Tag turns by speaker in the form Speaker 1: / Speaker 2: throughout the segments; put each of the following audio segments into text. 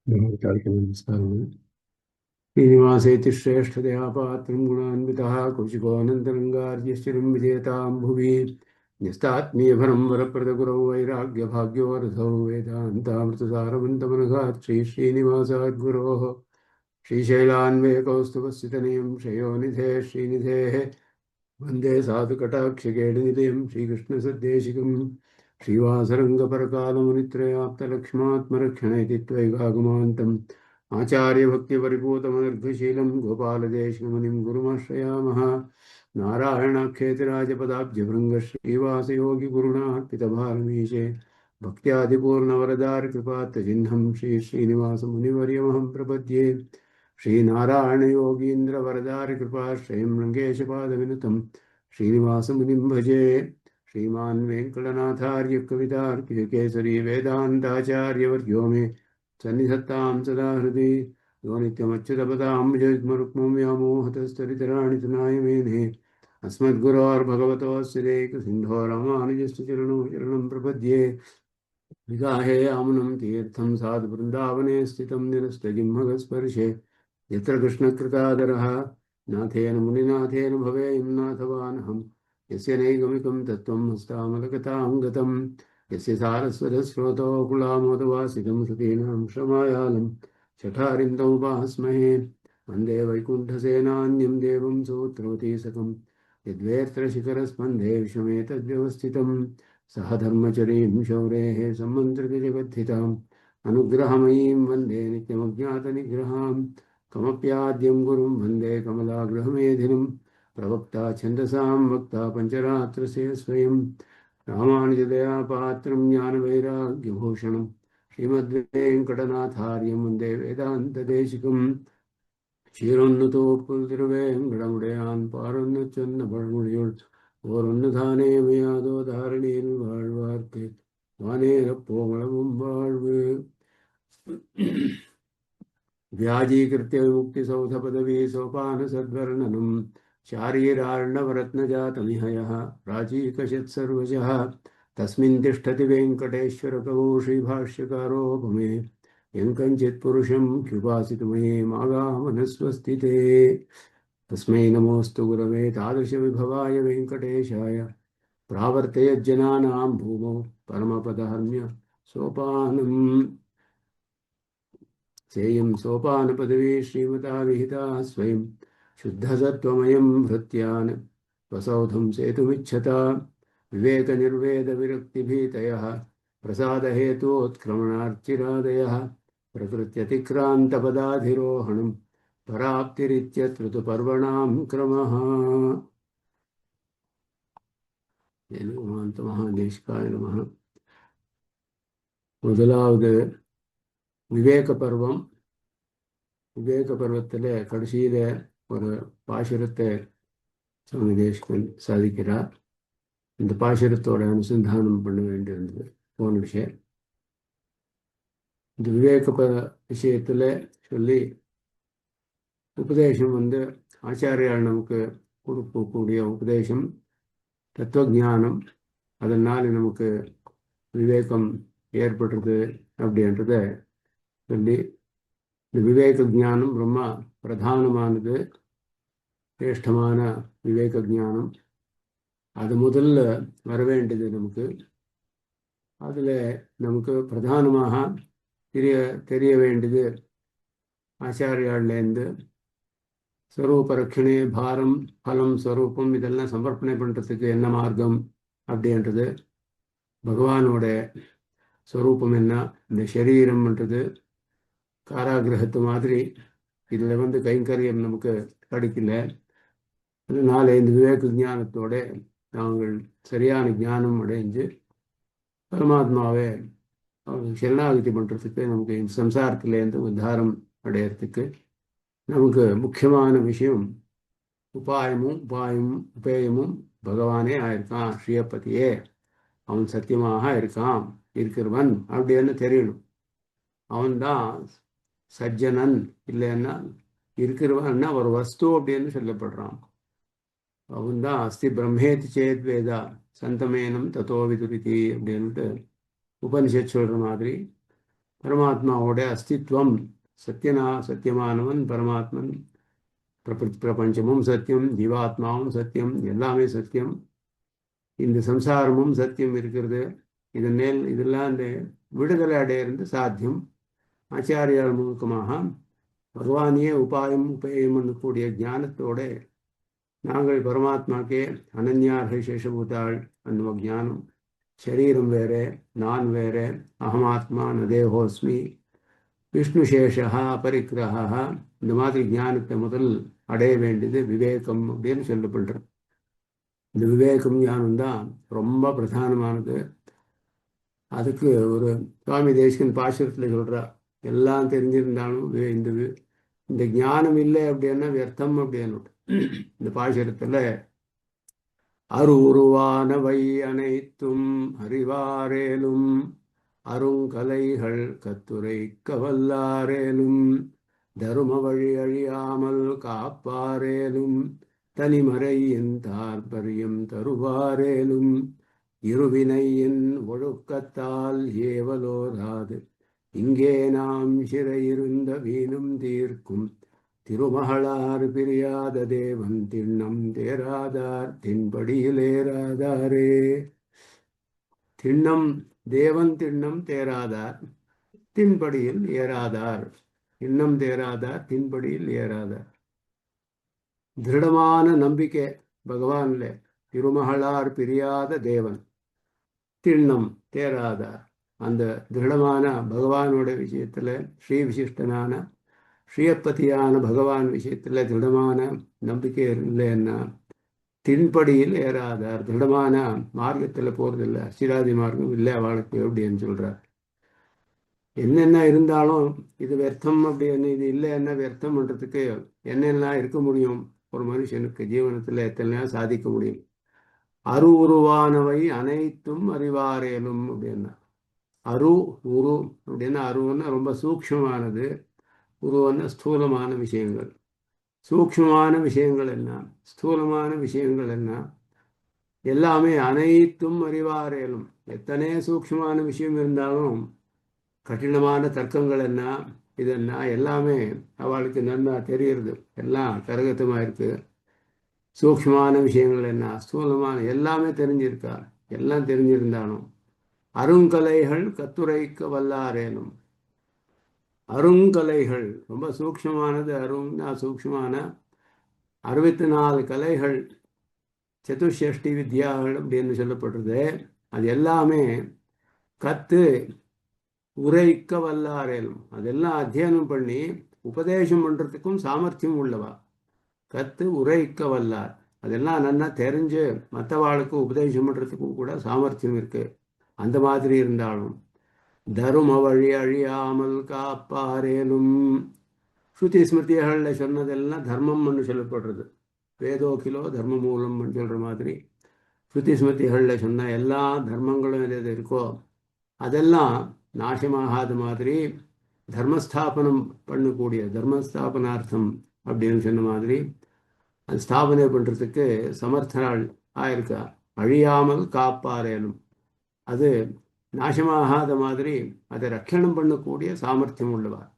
Speaker 1: नमस्कारः। श्रीनिवासेति श्रेष्ठतया पात्रं गुणान्वितः कौशिकोऽनन्तरङ्गार्यश्चिरं विजेतां भुवि न्यस्तात्मीयफलं वरप्रदगुरौ वैराग्यभाग्योरसौ वेदान्तामृतसारवन्तमनघात् श्रीनिवासाद्गुरोः श्रीशैलान्वयकौस्तुभस्थितनियं श्रेयोनिधे श्रीनिधेः वन्दे साधुकटाक्षकेणिनिलयं श्रीकृष्णसद्देशिकं श्रीवासरङ्गपरकालमुनित्रयाप्तलक्ष्मात्मरक्षण इति त्वैकागमान्तम् आचार्यभक्तिपरिपूतमनर्घशीलं गोपालदेशिकमुनिं गुरुमाश्रयामः। नारायणाख्येतिराजपदाब्जभृङ्गश्रीवासयोगिगुरुणार्पितभारमीशे भक्त्यादिपूर्णवरदारिकृपात्तचिह्नं श्रीश्रीनिवासमुनिवर्यमहं प्रपद्ये। श्रीनारायणयोगीन्द्रवरदारिकृपाश्रयं रङ्गेशपादविनुतं श्रीनिवासमुनिं भजे। श्रीमान् वेङ्कटनाथार्य कवितार्किकेसरी वेदान्ताचार्यवर्यो मे सन्निधत्तां सदा हृदि यो नित्यमच्युतपदाम्बुजयुग्मरुक्मं व्यामोहतस्तरितराणि तनाय मेने अस्मद्गुरोर्भगवतोऽस्य दैकसिन्धो रामानुजस्य चरणौ शरणं प्रपद्ये। विगाहे यामुनं तीर्थं साधुवृन्दावने स्थितं निरस्तजिह्मगस्पर्शे यत्र कृष्णकृतादरः नाथेन मुनिनाथेन भवेयं नाथवानहं यस्य नैगमिकं तत्त्वं हस्तामलकतां गतं यस्य सारस्वतस्रोतो कुलामोदवासितं श्रुतीनां श्रमायालं शठारिन्दमुपास्महे वन्दे वैकुण्ठसेनान्यं देवं सूत्रवतीसकं यद्वेत्रशिखरस्पन्धे विश्वमेतद्व्यवस्थितं सह धर्मचरीं शौरेः सम्मन्त्रितजगद्धिताम् अनुग्रहमयीं वन्दे नित्यमज्ञातनिग्रहां कमप्याद्यं गुरुं वन्दे कमलागृहमेधिनं प्रवक्ता छन्दसां वक्ता पञ्चरात्रस्य स्वयं रामानुजदयापात्रं ज्ञानवैराग्यभूषणं श्रीमद्वेङ्कटनाथार्यं वन्दे वेदान्तदेशिकं ക്ഷീരൊന്നു തിരുവേങ്കടമുടയാൻ പാറൊന്നു ചെന്ന പഴമൊഴിയുൾ ഓരൊന്നു താനേ മയാതോ ധാരണയിൽ വാഴ്വാർക്ക് വാനേരപ്പോളവും വാഴ്വ് വ്യാജീകൃത്യ വിമുക്തിസൗധപദവീ സോപാന സദ്വർണനം ശാരീരാർണവരത്നജാതമിഹയഃ പ്രാചീകശത്സർവശഃ തസ്മിन् तिष्ठति वेङ्कटेश्वरकवौ श्रीभाष्यकारोपमे यङ्कञ्चित् पुरुषं कृपासितुमये मागामनस्वस्तिते तस्मै नमोऽस्तु गुरवे तादृशविभवाय वेङ्कटेशाय प्रावर्तयज्जनानां भूमौ परमपदहर्म्य सोपानम् सेयं सोपानपदवी श्रीमता विहिता स्वयं शुद्धसत्त्वमयं भृत्यान् स्वसौधं सेतुमिच्छता विवेकनिर्वेदविरक्तिभीतयः प्रसादहेतोत्क्रमणार्चिरादयः प्रकृत्यतिक्रान्तपदाधिरोहणं पराप्तिरित्यत्र तु पर्वणां क्रमः। மகாதேசிகாய நமः. முதலாவது விவேக பருவம். விவேக பருவத்தில் கடைசியில் ஒரு பாசுரத்தை சுவாமி தேசிகன் சாதிக்கிறார். இந்த பாசுரத்தோட அனுசந்தானம் பண்ண வேண்டியிருந்தது போன விஷயம். இந்த விவேக விஷயத்தில் சொல்லி உபதேசம் ஆச்சாரியால் நமக்கு கொடுக்கக்கூடிய உபதேசம் தத்துவஞானம், அதனால் நமக்கு விவேகம் ஏற்படுறது அப்படின்றத சொல்லி, இந்த விவேக ஞானம் ரொம்ப பிரதானமானது, சிரேஷ்டமான விவேக ஞானம். அது முதல்ல வர வேண்டியது நமக்கு. அதில் நமக்கு பிரதானமாக தெரிய வேண்டியது ஆச்சாரியாலேருந்து ஸ்வரூப ரட்சணே, பாரம், பலம், ஸ்வரூபம் இதெல்லாம் சமர்ப்பணை பண்ணுறதுக்கு என்ன மார்க்கம் அப்படின்றது, பகவானோட ஸ்வரூபம் என்ன, இந்த சரீரம்ன்றது காராகிரகத்து மாதிரி இதில் கைங்கரியம் நமக்கு கிடைக்கல. அதனால இந்த விவேக ஞானத்தோட நாங்கள் சரியான ஞானம் அடைஞ்சு பரமாத்மாவை சரணாகதி பண்ணுறதுக்கு, நமக்கு இந்த சம்சாரத்திலேருந்து உத்தாரம் அடையிறதுக்கு நமக்கு முக்கியமான விஷயம் உபேயமும் பகவானே ஆயிருக்கான், ஸ்ரீயப்பதியே அவன் சத்தியமாக இருக்கிறவன் அப்படின்னு தெரியணும். அவன்தான் சஜ்ஜனன், இல்லைன்னா இருக்கிறவன்னா ஒரு வஸ்து அப்படின்னு சொல்லப்படுறான். அவன்தான் அஸ்தி பிரம்மேதி சேத் வேதா சந்தமேனம் தத்தோ விதுரிதி அப்படின்ட்டு உபனிஷத் சொல்கிற மாதிரி பரமாத்மாவோட அஸ்தித்வம், சத்தியமானவன் பரமாத்மன், பிரபஞ்சமும் சத்தியம், ஜீவாத்மாவும் சத்தியம், எல்லாமே சத்தியம், இந்த சம்சாரமும் சத்தியம் இருக்கிறது. இதெல்லாம் இந்த விடுதலை அடையிறது சாத்தியம். ஆச்சாரியால் முழுக்கமாக பகவானியே உபேயம் கூடிய ஞானத்தோட நாங்கள் பரமாத்மாக்கே அனன்யார்ஹ சேஷபூதாள் ಅನ್ನುವ ஞானம், சரீரம் வேற, நான் வேற, அகமாத்மா நதேஹோஸ்மி, விஷ்ணுசேஷா அபரிக்கிரகா, இந்த மாதிரி ஞானத்தை முதல் அடைய வேண்டியது விவேகம் அப்படின்னு சொல்லப்படுறது. இந்த விவேகம் ஞானம் தான் ரொம்ப பிரதானமானது. அதுக்கு ஒரு சுவாமி தேசிகன் பாசுரத்தில் சொல்றா, எல்லாம் தெரிஞ்சிருந்தாலும் இந்த ஞானம் இல்லை அப்படின்னா வியர்த்தம் அப்படின்னு. இந்த பாசுரத்துல அருவுருவானவை அனைத்தும் அறிவாரேலும் அருங்கலைகள் கத்துரைக்க வல்லாரேலும் தரும வழி அழியாமல் காப்பாரேலும் தனிமறையின் தாற்பரியம் தருவாரேலும் இருவினையின் ஒழுக்கத்தால் ஏவலோராது இங்கே நாம் சிறையிருந்த வீணும் தீர்க்கும் திருமகளார் பிரியாத தேவன் திண்ணம் தேராதார் தின்படியில் ஏறாதாரே. திண்ணம் தேவன் திண்ணம் தேராதார் தின்படியில் ஏறாதார், திண்ணம் தேராதார் தின்படியில் ஏறாதார். திருடமான நம்பிக்கை பகவான்ல, திருமகளார் பிரியாத தேவன், திண்ணம் தேராதார், அந்த திருடமான பகவானோட விஷயத்துல, ஸ்ரீ விசிஷ்டனான ஸ்ரீயப்பதியான பகவான் விஷயத்துல திருடமான நம்பிக்கை இல்லைன்னா தின்படியில் ஏறாதார், திருடமான மார்க்கத்துல போறதில்லை, அசிராதி மார்க்கம் இல்லை அவளுக்கு அப்படின்னு சொல்றார். என்னென்ன இருந்தாலும் இது வியர்த்தம் அப்படின்னு, இது இல்லைன்னா வியர்த்தம்ன்றதுக்கு என்னெல்லாம் இருக்க முடியும்? ஒரு மனுஷனுக்கு ஜீவனத்துல எத்தனையா சாதிக்க முடியும்? உருவானவை அனைத்தும் அறிவாரேலும் அப்படின்னா, உரு அப்படின்னா, அருன்னா ரொம்ப சூக்ஷ்மமானது, உருவன்னா ஸ்தூலமான விஷயங்கள். சூக்ஷ்மமான விஷயங்கள் என்ன, ஸ்தூலமான விஷயங்கள் என்ன, எல்லாமே அனைத்தும் அறிவாரேலும். எத்தனை சூக்ஷ்மமான விஷயம் இருந்தாலும், கடினமான தர்க்கங்கள் என்ன, இதென்ன எல்லாமே அவளுக்கு நன்னா தெரியுது, எல்லாம் கரகத்தமாக இருக்கு. சூக்ஷ்மமான விஷயங்கள் என்ன, ஸ்தூலமான எல்லாமே தெரிஞ்சிருக்கா. எல்லாம் தெரிஞ்சிருந்தாலும் அருங்கலைகள் கத்துரைக்க வல்லாரேனும். அருங்கலைகள் ரொம்ப சூக்ஷ்மமானது, அருங்னா சூக்ஷ்மமான 64 கலைகள், சதுஷ்டி வித்யாகள் அப்படின்னு சொல்லப்படுறது. அது எல்லாமே கத்து உரைக்க வல்லாரேனும், அதெல்லாம் அத்தியனம் பண்ணி உபதேசம் பண்றதுக்கும் சாமர்த்தியம் உள்ளவா. கத்து உரைக்க வல்லார், அதெல்லாம் நல்லா தெரிஞ்சு மற்றவாளுக்கு உபதேசம் பண்றதுக்கும் கூட சாமர்த்தியம் இருக்கு. அந்த மாதிரி இருந்தாலும் தரும வழி அழியாமல் காப்பாரேனும். ஸ்ருதி ஸ்மிருதிகளில் சொன்னதெல்லாம் தர்மம்னு சொல்லப்படுறது. வேதோகிலோ தர்ம மூலம்னு சொல்ற மாதிரி ஸ்ருதி ஸ்மிருதிகளில் சொன்ன எல்லா தர்மங்களும் எது இருக்கோ அதெல்லாம் நாசமாகாத மாதிரி தர்மஸ்தாபனம் பண்ணக்கூடிய, தர்மஸ்தாபனார்த்தம் அப்படின்னு சொன்ன மாதிரி அது ஸ்தாபனை பண்ணுறதுக்கு சமர்த்தனாள் ஆயிருக்கா. அழியாமல் காப்பாரேனும், அது நாசமாகாத மாதிரி அதை ரட்சணம் பண்ணக்கூடிய சாமர்த்தியம் உள்ளவார்,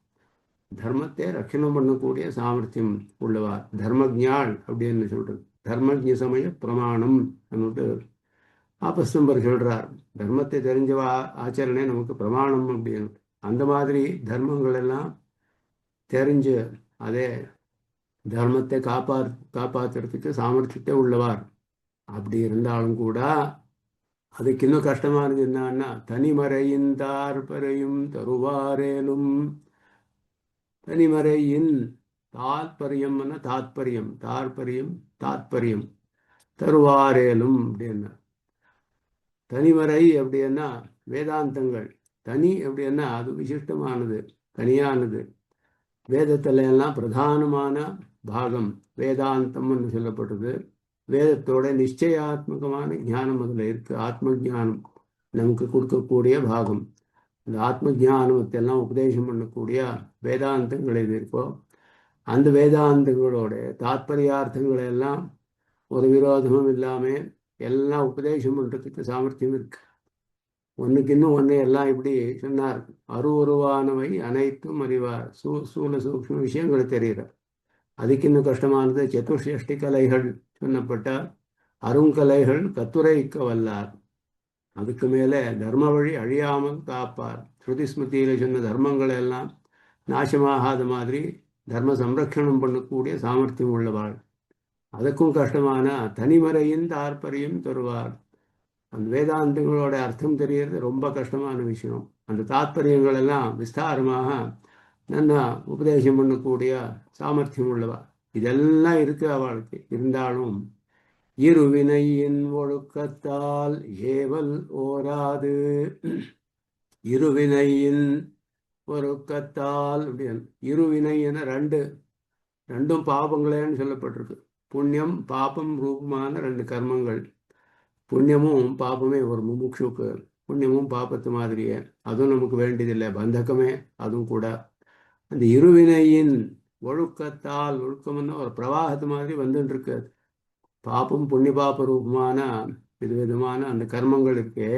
Speaker 1: தர்மத்தை ரட்சணம் பண்ணக்கூடிய சாமர்த்தியம் உள்ளவார். தர்மஜாள் அப்படின்னு சொல்றது, தர்மஜ சமய பிரமாணம் அப்படின்ட்டு ஆபஸ்தம்பர் சொல்றார். தர்மத்தை தெரிஞ்சவா ஆச்சரணை நமக்கு பிரமாணம் அப்படின்னு. அந்த மாதிரி தர்மங்கள் எல்லாம் தெரிஞ்சு அதே தர்மத்தை காப்பாற்றுறதுக்கு சாமர்த்தியத்தை உள்ளவார். அப்படி இருந்தாலும் கூட அதுக்கு இன்னும் கஷ்டமானது என்னன்னா, தனிமறையின் தாற்பரையும் தருவாரேலும். தனிமறையின் தாத்பரியம், தாத்பரியம், தாத்பரியம் தருவாரேலும் அப்படின்னா, தனிமறை அப்படின்னா வேதாந்தங்கள். தனி அப்படின்னா அது விசிஷ்டமானது, தனியானது. வேதத்துல எல்லாம் பிரதானமான பாகம் வேதாந்தம்னு சொல்லப்படுறது. வேதத்தோட நிச்சயாத்மகமான ஞானம் அதில் இருக்கு. ஆத்ம ஜானம் நமக்கு கொடுக்கக்கூடிய பாகம். இந்த ஆத்ம ஜானத்தெல்லாம் உபதேசம் பண்ணக்கூடிய வேதாந்தங்கள் எது இருக்கோ அந்த வேதாந்தங்களோட தாத்பரியார்த்தங்களை எல்லாம் ஒரு விரோதமும் இல்லாமல் எல்லாம் உபதேசம் பண்ணுறதுக்கு சாமர்த்தியம் இருக்கு. ஒன்றுக்கு இன்னும் ஒன்று எல்லாம் இப்படி சொன்னார். அருவுருவானவை அனைத்தும் அறிவார். சூல சூக்ஷ்ம விஷயங்கள் தெரிகிறார். அதுக்கு இன்னும் கஷ்டமானது சதுஷ்டி கலைகள் சொன்னப்பட்ட அருங்கலைகள் கத்துரைக்க வல்லார். அதுக்கு மேலே தர்ம வழி அழியாமல் காப்பார். ஸ்ருதி ஸ்மிருதியில் சொன்ன தர்மங்கள் எல்லாம் நாசமாகாத மாதிரி தர்ம சம்ரக்ஷணம் பண்ணக்கூடிய சாமர்த்தியம் உள்ளவாள். அதுக்கும் கஷ்டமான தனிமறையின் தாற்பயம் தருவார். அந்த வேதாந்தங்களோட அர்த்தம் தெரியறது ரொம்ப கஷ்டமான விஷயம். அந்த தாத்பரியங்கள் எல்லாம் விஸ்தாரமாக நல்லா உபதேசம் பண்ணக்கூடிய சாமர்த்தியம் உள்ளவா. இதெல்லாம் இருக்கு அவளுக்கு. இருந்தாலும் இருவினையின் ஒழுக்கத்தால் ஏவல் ஓராது. இருவினையின் ஒழுக்கத்தால் அப்படின்னு இருவினை என ரெண்டும் பாபங்களேன்னு சொல்லப்பட்டிருக்கு. புண்ணியம் பாபம் ரூபமான ரெண்டு கர்மங்கள். புண்ணியமும் பாபமே ஒரு முமுட்சுக்கு. புண்ணியமும் பாபத்து மாதிரியே, அதுவும் நமக்கு வேண்டியதில்லை, பந்தகமே அதுவும் கூட. அந்த இருவினையின் ஒழுக்கத்தால், ஒழுக்கம்னா ஒரு பிரவாகத்து மாதிரி வந்துட்டு இருக்கு. பாபம் புண்ணிய பாப ரூபமான விதவிதமான அந்த கர்மங்கள் இருக்கு,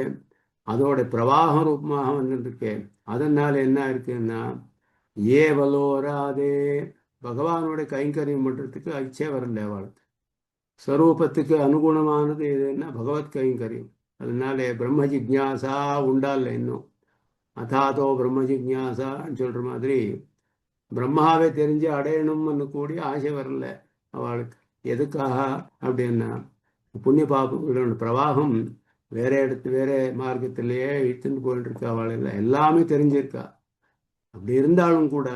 Speaker 1: அதோட பிரவாக ரூபமாக வந்துட்டு இருக்கு. அதனால என்ன இருக்குன்னா ஏவலோராதே பகவானோட கைங்கரியம் பண்றதுக்கு இச்சை வரல அவளுக்கு. ஸ்வரூபத்துக்கு அனுகுணமானது எதுன்னா பகவத் கைங்கரியம். அதனால பிரம்ம ஜிக்ஞாசா உண்டால இன்னும் அதாதோ பிரம்ம ஜிக்ஞாசான்னு சொல்ற மாதிரி பிரம்மாவை தெரிஞ்சு அடையணும்னு கூடிய ஆசை வரல அவளுக்கு. எதுக்காக அப்படின்னா புண்ணிய பாபங்களோட பிரவாகம் வேற வேற மார்க்கத்திலேயே இழுத்துன்னு போயிட்டு இருக்கா. அவள் எல்லாமே தெரிஞ்சிருக்கா. அப்படி இருந்தாலும் கூட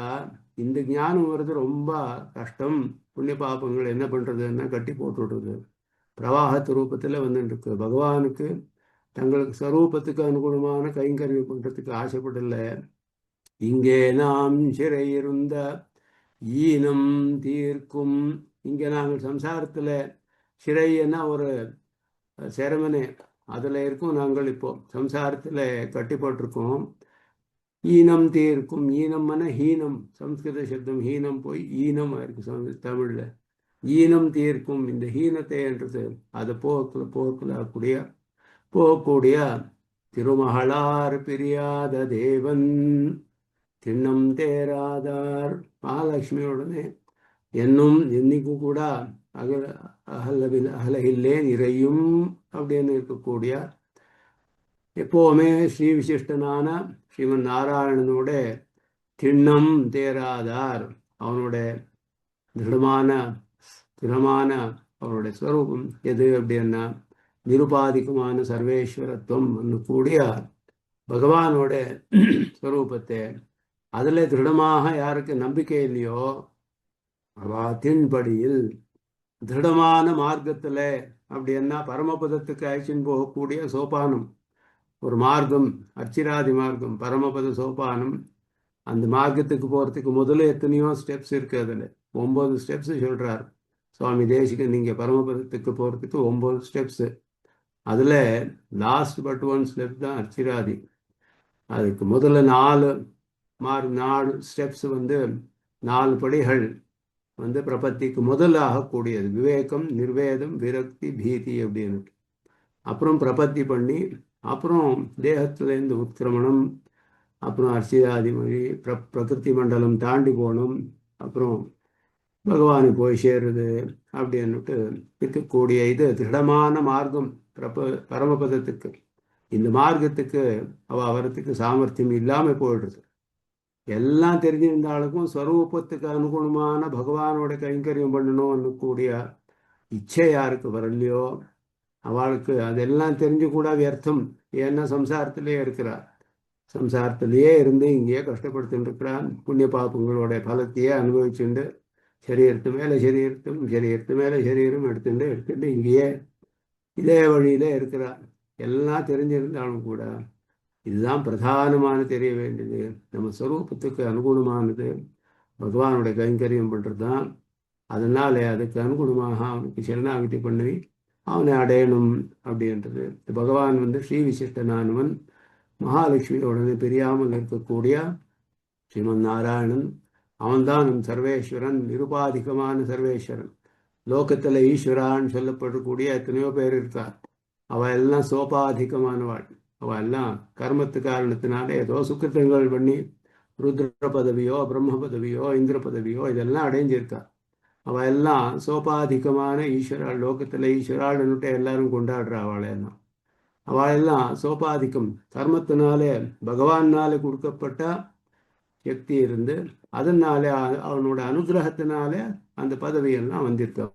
Speaker 1: இந்த ஞானம் வருது ரொம்ப கஷ்டம். புண்ணிய பாபங்கள் என்ன பண்றதுன்னா கட்டி போட்டு விடுறது. பிரவாகத்து ரூபத்தில் வந்துட்டு இருக்கு. பகவானுக்கு தங்களுக்கு ஸ்வரூபத்துக்கு அனுகுணமான கைங்கரியம் பண்றதுக்கு ஆசைப்படல. இங்கே நாம் சிறையிருந்த ஈனம் தீர்க்கும். இங்கே நாங்கள் சம்சாரத்தில் சிறைன்னா ஒரு செரமனே அதில் இருக்கும். நாங்கள் இப்போ சம்சாரத்தில் கட்டிப்பட்டிருக்கோம். ஈனம் தீர்க்கும். ஈனம்னா ஹீனம். சம்ஸ்கிருத சப்தம் ஹீனம் போய் ஈனம் ஆயிருக்கு தமிழில். ஈனம் தீர்க்கும். இந்த ஹீனத்தை என்றது அதை போகக்கூடிய திருமகளார் பிரியாத தேவன் திண்ணம் தேராதார். மகாலட்சுமியோடனே என்னும் என்னைக்கும் கூட அகலகில்லே நிறையும் அப்படின்னு இருக்கக்கூடிய எப்போவுமே ஸ்ரீ விசிஷ்டனான ஸ்ரீமன் நாராயணனோட திண்ணம் தேராதார். அவனோட திடமான அவனுடைய ஸ்வரூபம் எது அப்படின்னா நிருபாதிகமான சர்வேஸ்வரத்துவம் கூடிய பகவானோட ஸ்வரூபத்தை அதில் திருடமாக யாருக்கு நம்பிக்கை இல்லையோ தின்படியில் திருடமான மார்க்கத்தில் அப்படின்னா பரமபதத்துக்கு அழைச்சின்னு போகக்கூடிய சோபானம் ஒரு மார்க்கம், அர்ச்சிராதி மார்க்கம், பரமபத சோபானம். அந்த மார்க்கத்துக்கு போகிறதுக்கு முதல்ல எத்தனையோ ஸ்டெப்ஸ் இருக்குது. அதில் 9 ஸ்டெப்ஸ் சொல்கிறார் சுவாமி தேசிகன். நீங்கள் பரமபதத்துக்கு போகிறதுக்கு 9 ஸ்டெப்ஸு. அதில் லாஸ்ட் பட் 1 ஸ்டெப் தான் அர்ச்சிராதி. அதுக்கு முதல்ல 4 ஸ்டெப்ஸ் 4 படிகள் பிரபத்திக்கு முதல்ல ஆகக்கூடியது. விவேகம், நிர்வேதம், விரக்தி, பீதி அப்படின்னு. அப்புறம் பிரபத்தி பண்ணி அப்புறம் தேகத்திலேருந்து உத்கிரமணம், அப்புறம் அர்ச்சிராதி மொழி, பிரகிருதி மண்டலம் தாண்டி போகணும், அப்புறம் பகவானை போய் சேருது அப்படின்னுட்டு இருக்கக்கூடிய இது திடமான மார்க்கம் பரமபதத்துக்கு. இந்த மார்க்கத்துக்கு வரத்துக்கு சாமர்த்தியம் இல்லாமல் போயிடுறது. எல்லாம் தெரிஞ்சிருந்தாலும் ஸ்வரூபத்துக்கு அனுகுணமான பகவானோட கைங்கரியம் பண்ணணும்னு கூடிய இச்சை யாருக்கு வரலையோ அவளுக்கு அதெல்லாம் தெரிஞ்சு கூட வியர்த்தம். ஏன்னா சம்சாரத்திலே இருக்கிறார். சம்சாரத்திலேயே இருந்து இங்கேயே கஷ்டப்படுத்திட்டு இருக்கிறான். புண்ணிய பாப்பங்களோட பலத்தையே அனுபவிச்சுண்டு சரீரத்து மேலே சரீரம் எடுத்துட்டு இங்கேயே இதே வழியில இருக்கிறார். எல்லாம் தெரிஞ்சிருந்தாலும் கூட இதுதான் பிரதானமான தெரிய வேண்டியது. நம்ம ஸ்வரூபத்துக்கு அனுகுணமானது பகவானுடைய கைங்கரியம் பண்ணுறது தான். அதனால அதுக்கு அனுகுணமாக அவனுக்கு சரணாகதி பண்ணி அவனை அடையணும் அப்படின்றது. பகவான் ஸ்ரீ விசிஷ்டனானவன், மகாலட்சுமியோடனே பிரியாமல் இருக்கக்கூடிய ஸ்ரீமன் நாராயணன். அவன்தான் நம் சர்வேஸ்வரன், நிருபாதிகமான சர்வேஸ்வரன். லோகத்தில் ஈஸ்வரான்னு சொல்லப்படக்கூடிய எத்தனையோ பேர் இருக்கார். அவள் எல்லாம் சோபாதிகமானவாள். அவள் எல்லாம் கர்மத்து காரணத்தினாலே ஏதோ சுக்கிரத்தங்கள் பண்ணி ருத்ர பதவியோ பிரம்ம பதவியோ இந்திர பதவியோ இதெல்லாம் அடைஞ்சிருக்கா. அவள் எல்லாம் சோபாதிகமான ஈஸ்வராள், லோகத்தில் ஈஸ்வராள்னுட்டு எல்லாரும் கொண்டாடுறா அவளை எல்லாம். அவள் எல்லாம் சோபாதிக்கம், கர்மத்தினாலே பகவானாலே கொடுக்கப்பட்ட சக்தி இருந்து அதனாலே அவனோட அனுகிரகத்தினாலே அந்த பதவியெல்லாம் வந்திருக்க.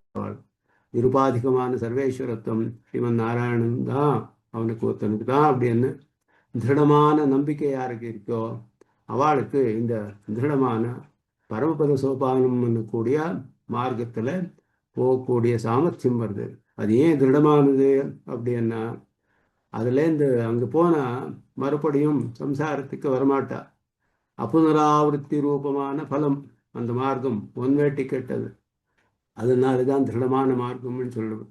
Speaker 1: நிருபாதிகமான சர்வேஸ்வரத்துவம் ஸ்ரீமன் நாராயணன் தான் அவனுக்கு ஒருத்தனுக்கு தான் அப்படின்னு திருடமான நம்பிக்கை யாருக்கு இருக்கோ அவளுக்கு இந்த திருடமான பரமபத சோபானம் கூடிய மார்க்கத்தில் போகக்கூடிய சாமர்த்தியம் வருது. அது ஏன் திருடமானது அப்படின்னா, அதுலேருந்து அங்கே போனால் மறுபடியும் சம்சாரத்துக்கு வரமாட்டா. அப்புனராவருத்தி ரூபமான பலம் அந்த மார்க்கம் ஒன்வே டிக்கெட். அதனால தான் திருடமான மார்க்கம்னு சொல்லுது.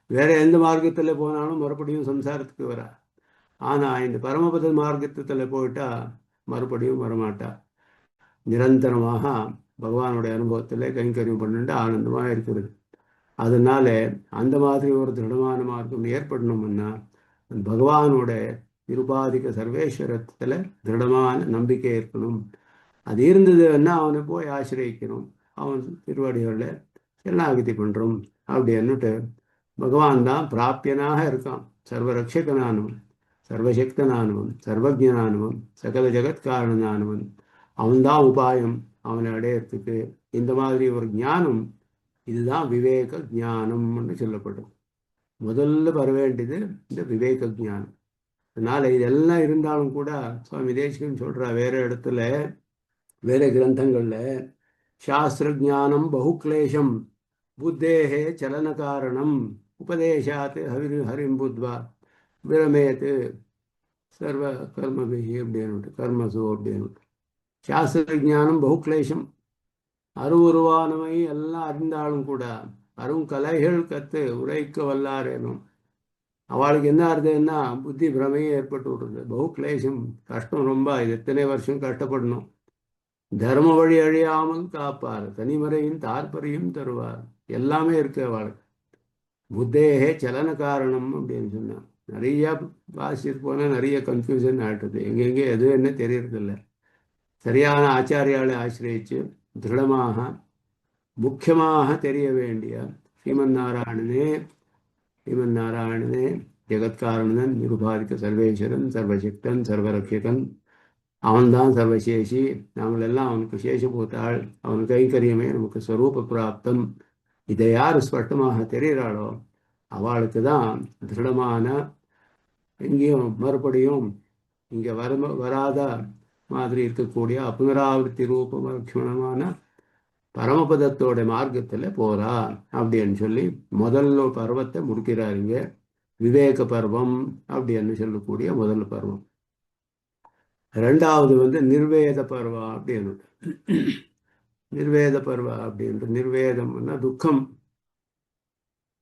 Speaker 1: வேற எந்த மார்க்கத்தில் போனாலும் மறுபடியும் சம்சாரத்துக்கு வரா. ஆனால் இந்த பரமபத மார்க்கத்தில் போயிட்டா மறுபடியும் வரமாட்டா. நிரந்தரமாக பகவானுடைய அனுபவத்தில் கைங்கரியம் பண்ணிட்டு ஆனந்தமாக இருக்கிறது. அதனால அந்த மாதிரி ஒரு திருடமான மார்க்கம் ஏற்படணும்னா பகவானோட நிருபாதிக சர்வேஸ்வரத்தில் திருடமான நம்பிக்கை இருக்கணும். அது இருந்ததுன்னா அவனை போய் ஆசிரியக்கணும், அவன் திருவடிகளில் எல்லாம் பண்ணுறோம் அப்படின்னுட்டு பகவான் தான் பிராப்பியனாக இருக்கான். சர்வரக்ஷகனானவன், சர்வசக்தனானவன், சர்வஜனானவன், சகல ஜெகத்காரணனானவன். அவன்தான் உபாயம் அவனை அடையறதுக்கு. இந்த மாதிரி ஒரு ஞானம், இதுதான் விவேக ஞானம்னு சொல்லப்படும். முதல்ல வர வேண்டியது இந்த விவேக ஞானம். அதனால இதெல்லாம் இருந்தாலும் கூட சுவாமி தேசிகன் சொல்றா வேற இடத்துல, வேற கிரந்தங்கள்ல, சாஸ்திர ஜானம் பகுக்லேஷம் புத்தேகே சலன காரணம் உபதேசாத் ஹரிம் புத்வா விரமேத்து சர்வ கர்மபிஹி அப்படின்னு கர்மசு அப்படின்னு. சாஸ்திர ஜானம் பகுக்லேஷம், அருவுருவானவை எல்லாம் அறிந்தாலும் கூட அரும் கலைகள் கத்து உரைக்க வல்லாரேனும் அவளுக்கு என்ன அர்த்தம்னா புத்தி பிரமையே ஏற்பட்டு விடுறது. பகுக்லேஷம், கஷ்டம் ரொம்ப. இது எத்தனை வருஷம் கஷ்டப்படணும். தர்ம வழி அழியாமல் காப்பார், தனிமறையின் தாற்பரியும் தருவார், எல்லாமே இருக்கு அவளுக்கு. புத்தேகே சலன காரணம் அப்படின்னு சொன்னான். நிறைய வாசிட்டு போனால் நிறைய கன்ஃபியூஷன் ஆகிட்டது. எங்கெங்கே எது என்ன தெரியறதில்ல. சரியான ஆச்சாரியாலை ஆசிரியச்சு திருடமாக முக்கியமாக தெரிய வேண்டிய ஸ்ரீமன் நாராயணனே, ஸ்ரீமன் நாராயணனே ஜெகத்காரணன், நிருபாதிக்க சர்வேஸ்வரன், சர்வசக்தன், சர்வரட்சகன். அவன்தான் சர்வசேஷி. நாங்களெல்லாம் அவனுக்கு சேஷபூத்தாள். அவன் கைங்கரியமே நமக்கு ஸ்வரூப பிராப்தம். இதை யார் ஸ்பஷ்டமாக தெரிகிறாளோ அவளுக்கு தான் திருடமான, எங்கேயும் மறுபடியும் இங்கே வராத மாதிரி இருக்கக்கூடிய அப்புனராவர்த்தி ரூப லட்சுமணமான பரமபதத்தோட மார்க்கத்தில் போறா அப்படின்னு சொல்லி முதல்ல பருவத்தை முடிக்கிறாருங்க. விவேக பருவம் அப்படின்னு சொல்லக்கூடிய முதல் பருவம். ரெண்டாவது நிர்வேத பருவா அப்படின்னு. நிர்வேத பருவா அப்படின்ற நிர்வேதம்னா துக்கம்.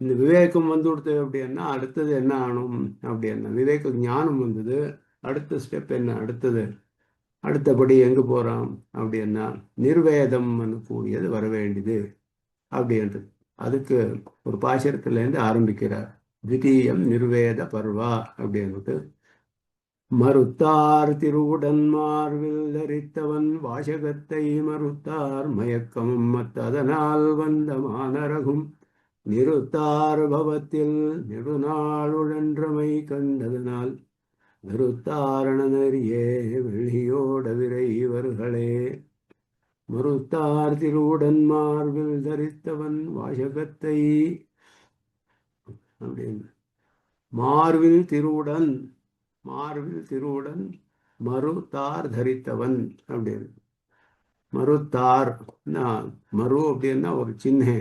Speaker 1: இந்த விவேகம் கொடுத்து அப்படின்னா அடுத்தது என்ன ஆகணும் அப்படின்னா, விவேக ஞானம் வந்தது, அடுத்த ஸ்டெப் என்ன, அடுத்தபடி எங்கே போகிறோம் அப்படின்னா நிர்வேதம் கூடியது வர வேண்டியது அப்படின்றது. அதுக்கு ஒரு பாசுரத்திலேருந்து ஆரம்பிக்கிறார். தித்தீயம் நிர்வேத பர்வா அப்படின்றது. மறுத்தார் திருவுடன் மார்பில் தரித்தவன் வாசகத்தை மறுத்தார் மயக்கமும் மத்ததனால் வந்த மானரகும் நிறுத்தார் பவத்தில் நெடுநாளுழன்றமை கண்டதனால் நிறுத்தாரணனரியே வெள்ளியோட விரைவர்களே. மறுத்தார் திருவுடன் மார்பில் தரித்தவன் வாசகத்தை அப்படின்னு. மார்பில் திருவுடன், மார்பில் திருவுடன் மறுத்தார் தரித்தவன் அப்படின்னு. மறுத்தார் மறு அப்படின்னா ஒரு சின்ன,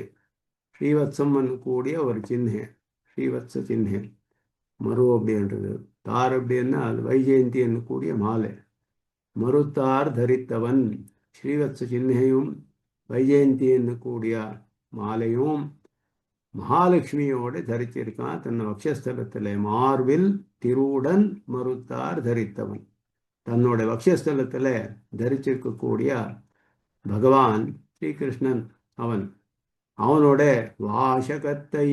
Speaker 1: ஸ்ரீவத்சம் கூடிய ஒரு சின்ன, ஸ்ரீவத்ச சின்ன மறு அப்படின்றது. தார் அப்படின்னா அது வைஜெயந்தி கூடிய மாலை. மறுத்தார் தரித்தவன் ஸ்ரீவத்ச சின்னையும் வைஜெயந்தி கூடிய மாலையும் மகாலட்சுமியோடு தரித்திருக்கான் தன் வக்ஷஸ்தலத்தில். மார்பில் திருவுடன் மறுத்தார் தரித்தவன், தன்னோட வக்ஷஸ்தலத்தில் தரிச்சிருக்கக்கூடிய பகவான் ஸ்ரீகிருஷ்ணன். அவனோட வாசகத்தை,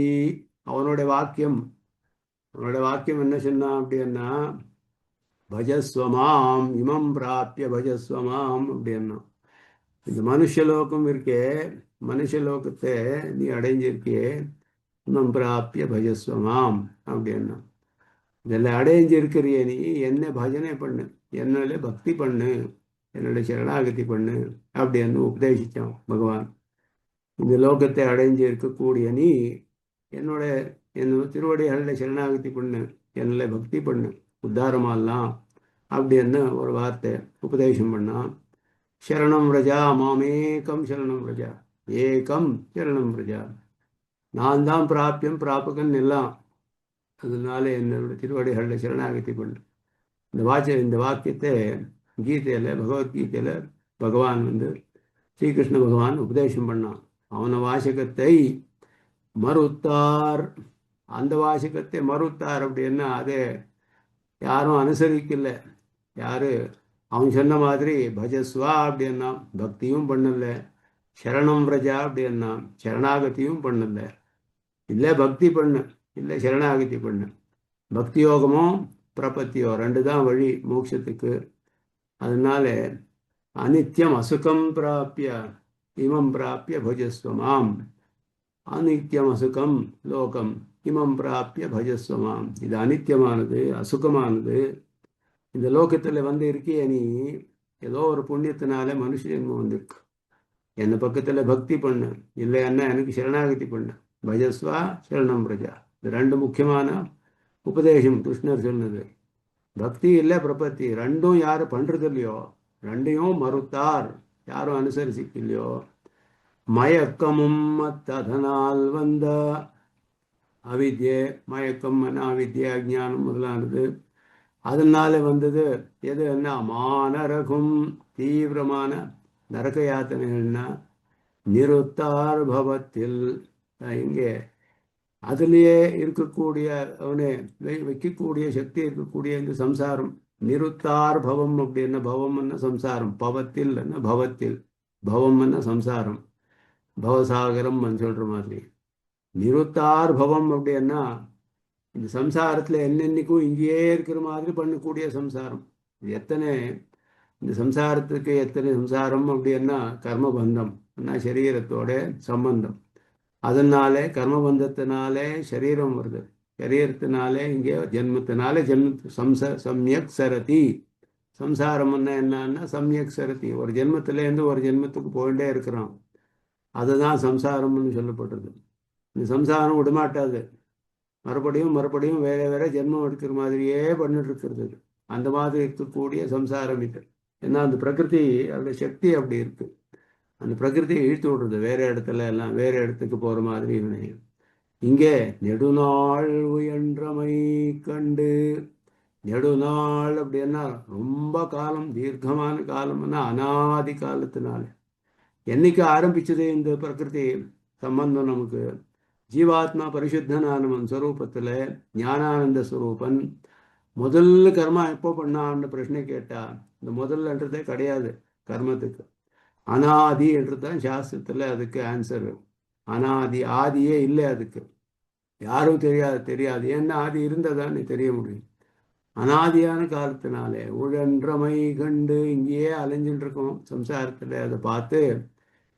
Speaker 1: அவனோட வாக்கியம் என்ன சொன்னான் அப்படின்னா, பஜஸ்வமாம் இமம் பிராப்பிய பஜஸ்வமாம் அப்படின்னா இந்த மனுஷலோகம் இருக்கே, மனுஷலோகத்தை நீ அடைஞ்சிருக்கியே, இமம் பிராப்பிய பஜஸ்வமாம் அப்படின்னா இதெல்லாம் அடைஞ்சிருக்கிறிய நீ என்ன பஜனை பண்ணு, என்னோட பக்தி பண்ணு, என்னோட சரணாகதி பண்ணு அப்படின்னு உபதேசித்தான் பகவான். இந்த லோகத்தை அடைஞ்சு இருக்கக்கூடிய நீ என்னோட திருவடிகளில் சரணாகதி பண்ணு, என்னோட பக்தி பண்ணு, உத்தாரமாலாம் அப்படின்னு ஒரு வார்த்தை உபதேசம் பண்ணான். சரணம் ரஜா மாமேகம் சரணம் ரஜா, ஏகம் சரணம் ரஜா, நான் தான் பிராப்பியம் பிராபகன் எல்லாம், அதனால என்னோட திருவடிகளில் சரணாகதி பண்ணு. இந்த வாக்கியத்தை கீதையில், பகவத்கீதையில் பகவான் ஸ்ரீகிருஷ்ண பகவான் உபதேசம் பண்ணான். அவன வாசகத்தை மறுத்தார், அந்த வாசகத்தை மறுத்தார் அப்படின்னா அதை யாரும் அனுசரிக்கல. யாரு அவன் சொன்ன மாதிரி பஜஸ்வா அப்படின்னா பக்தியும் பண்ணல, சரணம் பிரஜா அப்படின்னா சரணாகதியும் பண்ணல. இல்லை பக்தி பண்ணு, இல்லை சரணாகதி பண்ணு. பக்தி யோகமோ பிரபத்தியோ ரெண்டு தான் வழி மோட்சத்துக்கு. அதனால அனித்யம் அசுகம் பிராப்பிய இமம் பிராப்பிய பஜஸ்வமாம், அனித்யம் அசுகம் லோகம் இமம் பிராப்பிய பஜஸ்வமாம். இது அனித்தியமானது, அசுகமானது. இந்த லோகத்தில் இருக்கிய நீ ஏதோ ஒரு புண்ணியத்தினால மனுஷ ஜென்மம் வந்திருக்கு. என்ன பக்கத்தில் பக்தி பண்ணு, இல்லைன்னா எனக்கு சரணாகதி பண்ணு. பஜஸ்வா சரணம் பிரஜா, இது ரெண்டு முக்கியமான உபதேசம் கிருஷ்ணர் சொன்னது. பக்தி இல்லை பிரபத்தி ரெண்டும் யாரு பண்றது இல்லையோ, ரெண்டையும் மறுத்தார், யாரும் அனுசரிச்சிக்கலையோ. மயக்கமும் அதனால் வந்த அவித்யை, மயக்கம் அவித்யை அஜ்ஞானம் முதலானது, அதனால வந்தது எது என்ன மானரகும் தீவிரமான நரக யாத்தனைகள்னா நிருத்தார் பவத்தில், இங்கே அதுலேயே இருக்கக்கூடிய அவனை வைக்கக்கூடிய சக்தி இருக்கக்கூடிய இந்த சம்சாரம் நிருத்தார் பவம் அப்படின்னா, பவம்னா சம்சாரம், பவத்தில் பவத்தில், பவம்னா சம்சாரம், பவசாகரம் சொல்ற மாதிரி. நிருத்தார் பவம் அப்படின்னா இந்த சம்சாரத்துல என்னென்னைக்கும் இங்கேயே இருக்கிற மாதிரி பண்ணக்கூடிய சம்சாரம். இது எத்தனை, இந்த சம்சாரத்துக்கு எத்தனை சம்சாரம் அப்படின்னா கர்மபந்தம், சரீரத்தோட சம்பந்தம். அதனாலே கர்மபந்தத்தினாலே சரீரம் வருது, சரீரத்தினாலே இங்கே ஜென்மத்தினாலே சம்யக் சரதி. சம்சாரம்னா என்னன்னா சம்யக் சரதி, ஒரு ஜென்மத்திலேருந்து ஒரு ஜென்மத்துக்கு போயிட்டே இருக்கிறோம், அதுதான் சம்சாரம்னு சொல்லப்படுறது. இந்த சம்சாரம் விடமாட்டாது, மறுபடியும் மறுபடியும் வேற வேற ஜென்மம் எடுக்கிற மாதிரியே பண்ணிட்டு இருக்கிறது. அந்த மாதிரி இருக்கக்கூடிய சம்சாரம் இது. ஏன்னா அந்த பிரகிருதி, அதோட சக்தி அப்படி இருக்கு. அந்த பிரகிருதியை இழுத்து விடுறது வேற இடத்துல எல்லாம், வேற இடத்துக்கு போற மாதிரி. இங்கே நெடுநாள் உயன்றமை கண்டு, நெடுநாள் அப்படின்னா ரொம்ப காலம், தீர்க்கமான காலம்னா அனாதி காலத்தினால. என்னைக்கு ஆரம்பிச்சது இந்த பிரகிருதி சம்பந்தம் நமக்கு? ஜீவாத்மா பரிசுத்தனானவன் ஸ்வரூபத்தில் ஞானானந்த ஸ்வரூபன் முதல் கர்மா எப்போ பண்ணான்னு பிரச்சனை கேட்டா, இந்த முதல்லன்றதே கிடையாது கர்மத்துக்கு. அனாதி என்றுதான் சாஸ்திரத்தில் அதுக்கு ஆன்சர். அனாதி, ஆதியே இல்லை அதுக்கு, யாரும் தெரியாது. ஏன்னா ஆதி இருந்ததான்னு தெரிய முடியும். அனாதியான காலத்தினாலே உழன்றமை கண்டு இங்கேயே அலைஞ்சிட்டு இருக்கோம் சம்சாரத்தில். அதை பார்த்து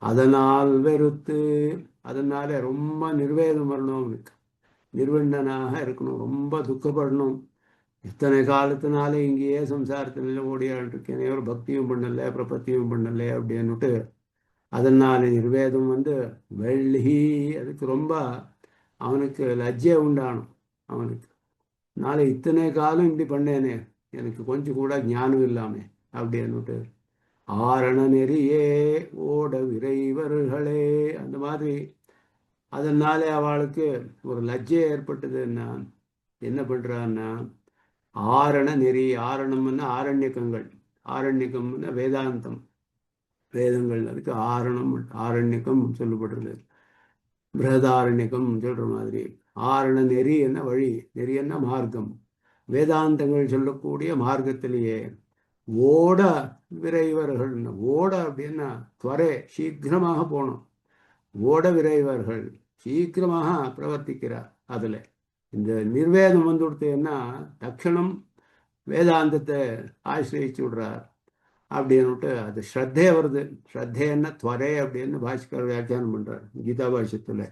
Speaker 1: அதனால் வெறுத்து, அதனால ரொம்ப நிர்வேதம் வரணும், அவனுக்கு நிர்வண்டனாக இருக்கணும், ரொம்ப துக்கப்படணும். இத்தனை காலத்தினாலே இங்கேயே சம்சாரத்தினால ஓடியாண்டிருக்கேனே, ஒரு பக்தியும் பண்ணலை பிரபத்தியும் பண்ணலை அப்படின்னுட்டு அதனால நிர்வேதம் வெள்ளி, அதுக்கு ரொம்ப அவனுக்கு லஜ்ஜை உண்டானும். அவனுக்கு நாளை இத்தனை காலம் இப்படி பண்ணேனே, எனக்கு கொஞ்சம் கூட ஞானம் இல்லாமே அப்படின்னுட்டு ஆரண நெறியே ஓட விரைவர்களே, அந்த மாதிரி. அதனாலே அவளுக்கு ஒரு லஜ்ஜை ஏற்பட்டதுன்னா என்ன பண்றான்னா, ஆரண நெறி, ஆரணம்னா ஆரண்யக்கங்கள், ஆரண்யக்கம்னா வேதாந்தம், வேதங்கள், அதுக்கு ஆரணம் ஆரண்யக்கம் சொல்லப்படுறது. பிரகதாரண்யக்கம் சொல்ற மாதிரி. ஆரண நெறி என்ன வழி, நெறி என்ன மார்க்கம், வேதாந்தங்கள் சொல்லக்கூடிய மார்க்கத்திலேயே ஓட விரைவர்கள். ஓட அப்படின்னா துவரை, சீக்கிரமாக போகணும். ஓட விரைவர்கள், சீக்கிரமாக பிரவர்த்திக்கிறார். அதில் இந்த நிர்வேதம் வந்துடுத்தேன்னா தட்சணம் வேதாந்தத்தை ஆசிரியிச்சு விடுறார் அப்படின்னுட்டு அது ஸ்ரத்தே வருது. ஸ்ரத்தேன்னா துவரே அப்படின்னு பாஷ்கர் வியாக்கியானம் பண்றார் கீதா பாஷ்யத்துல.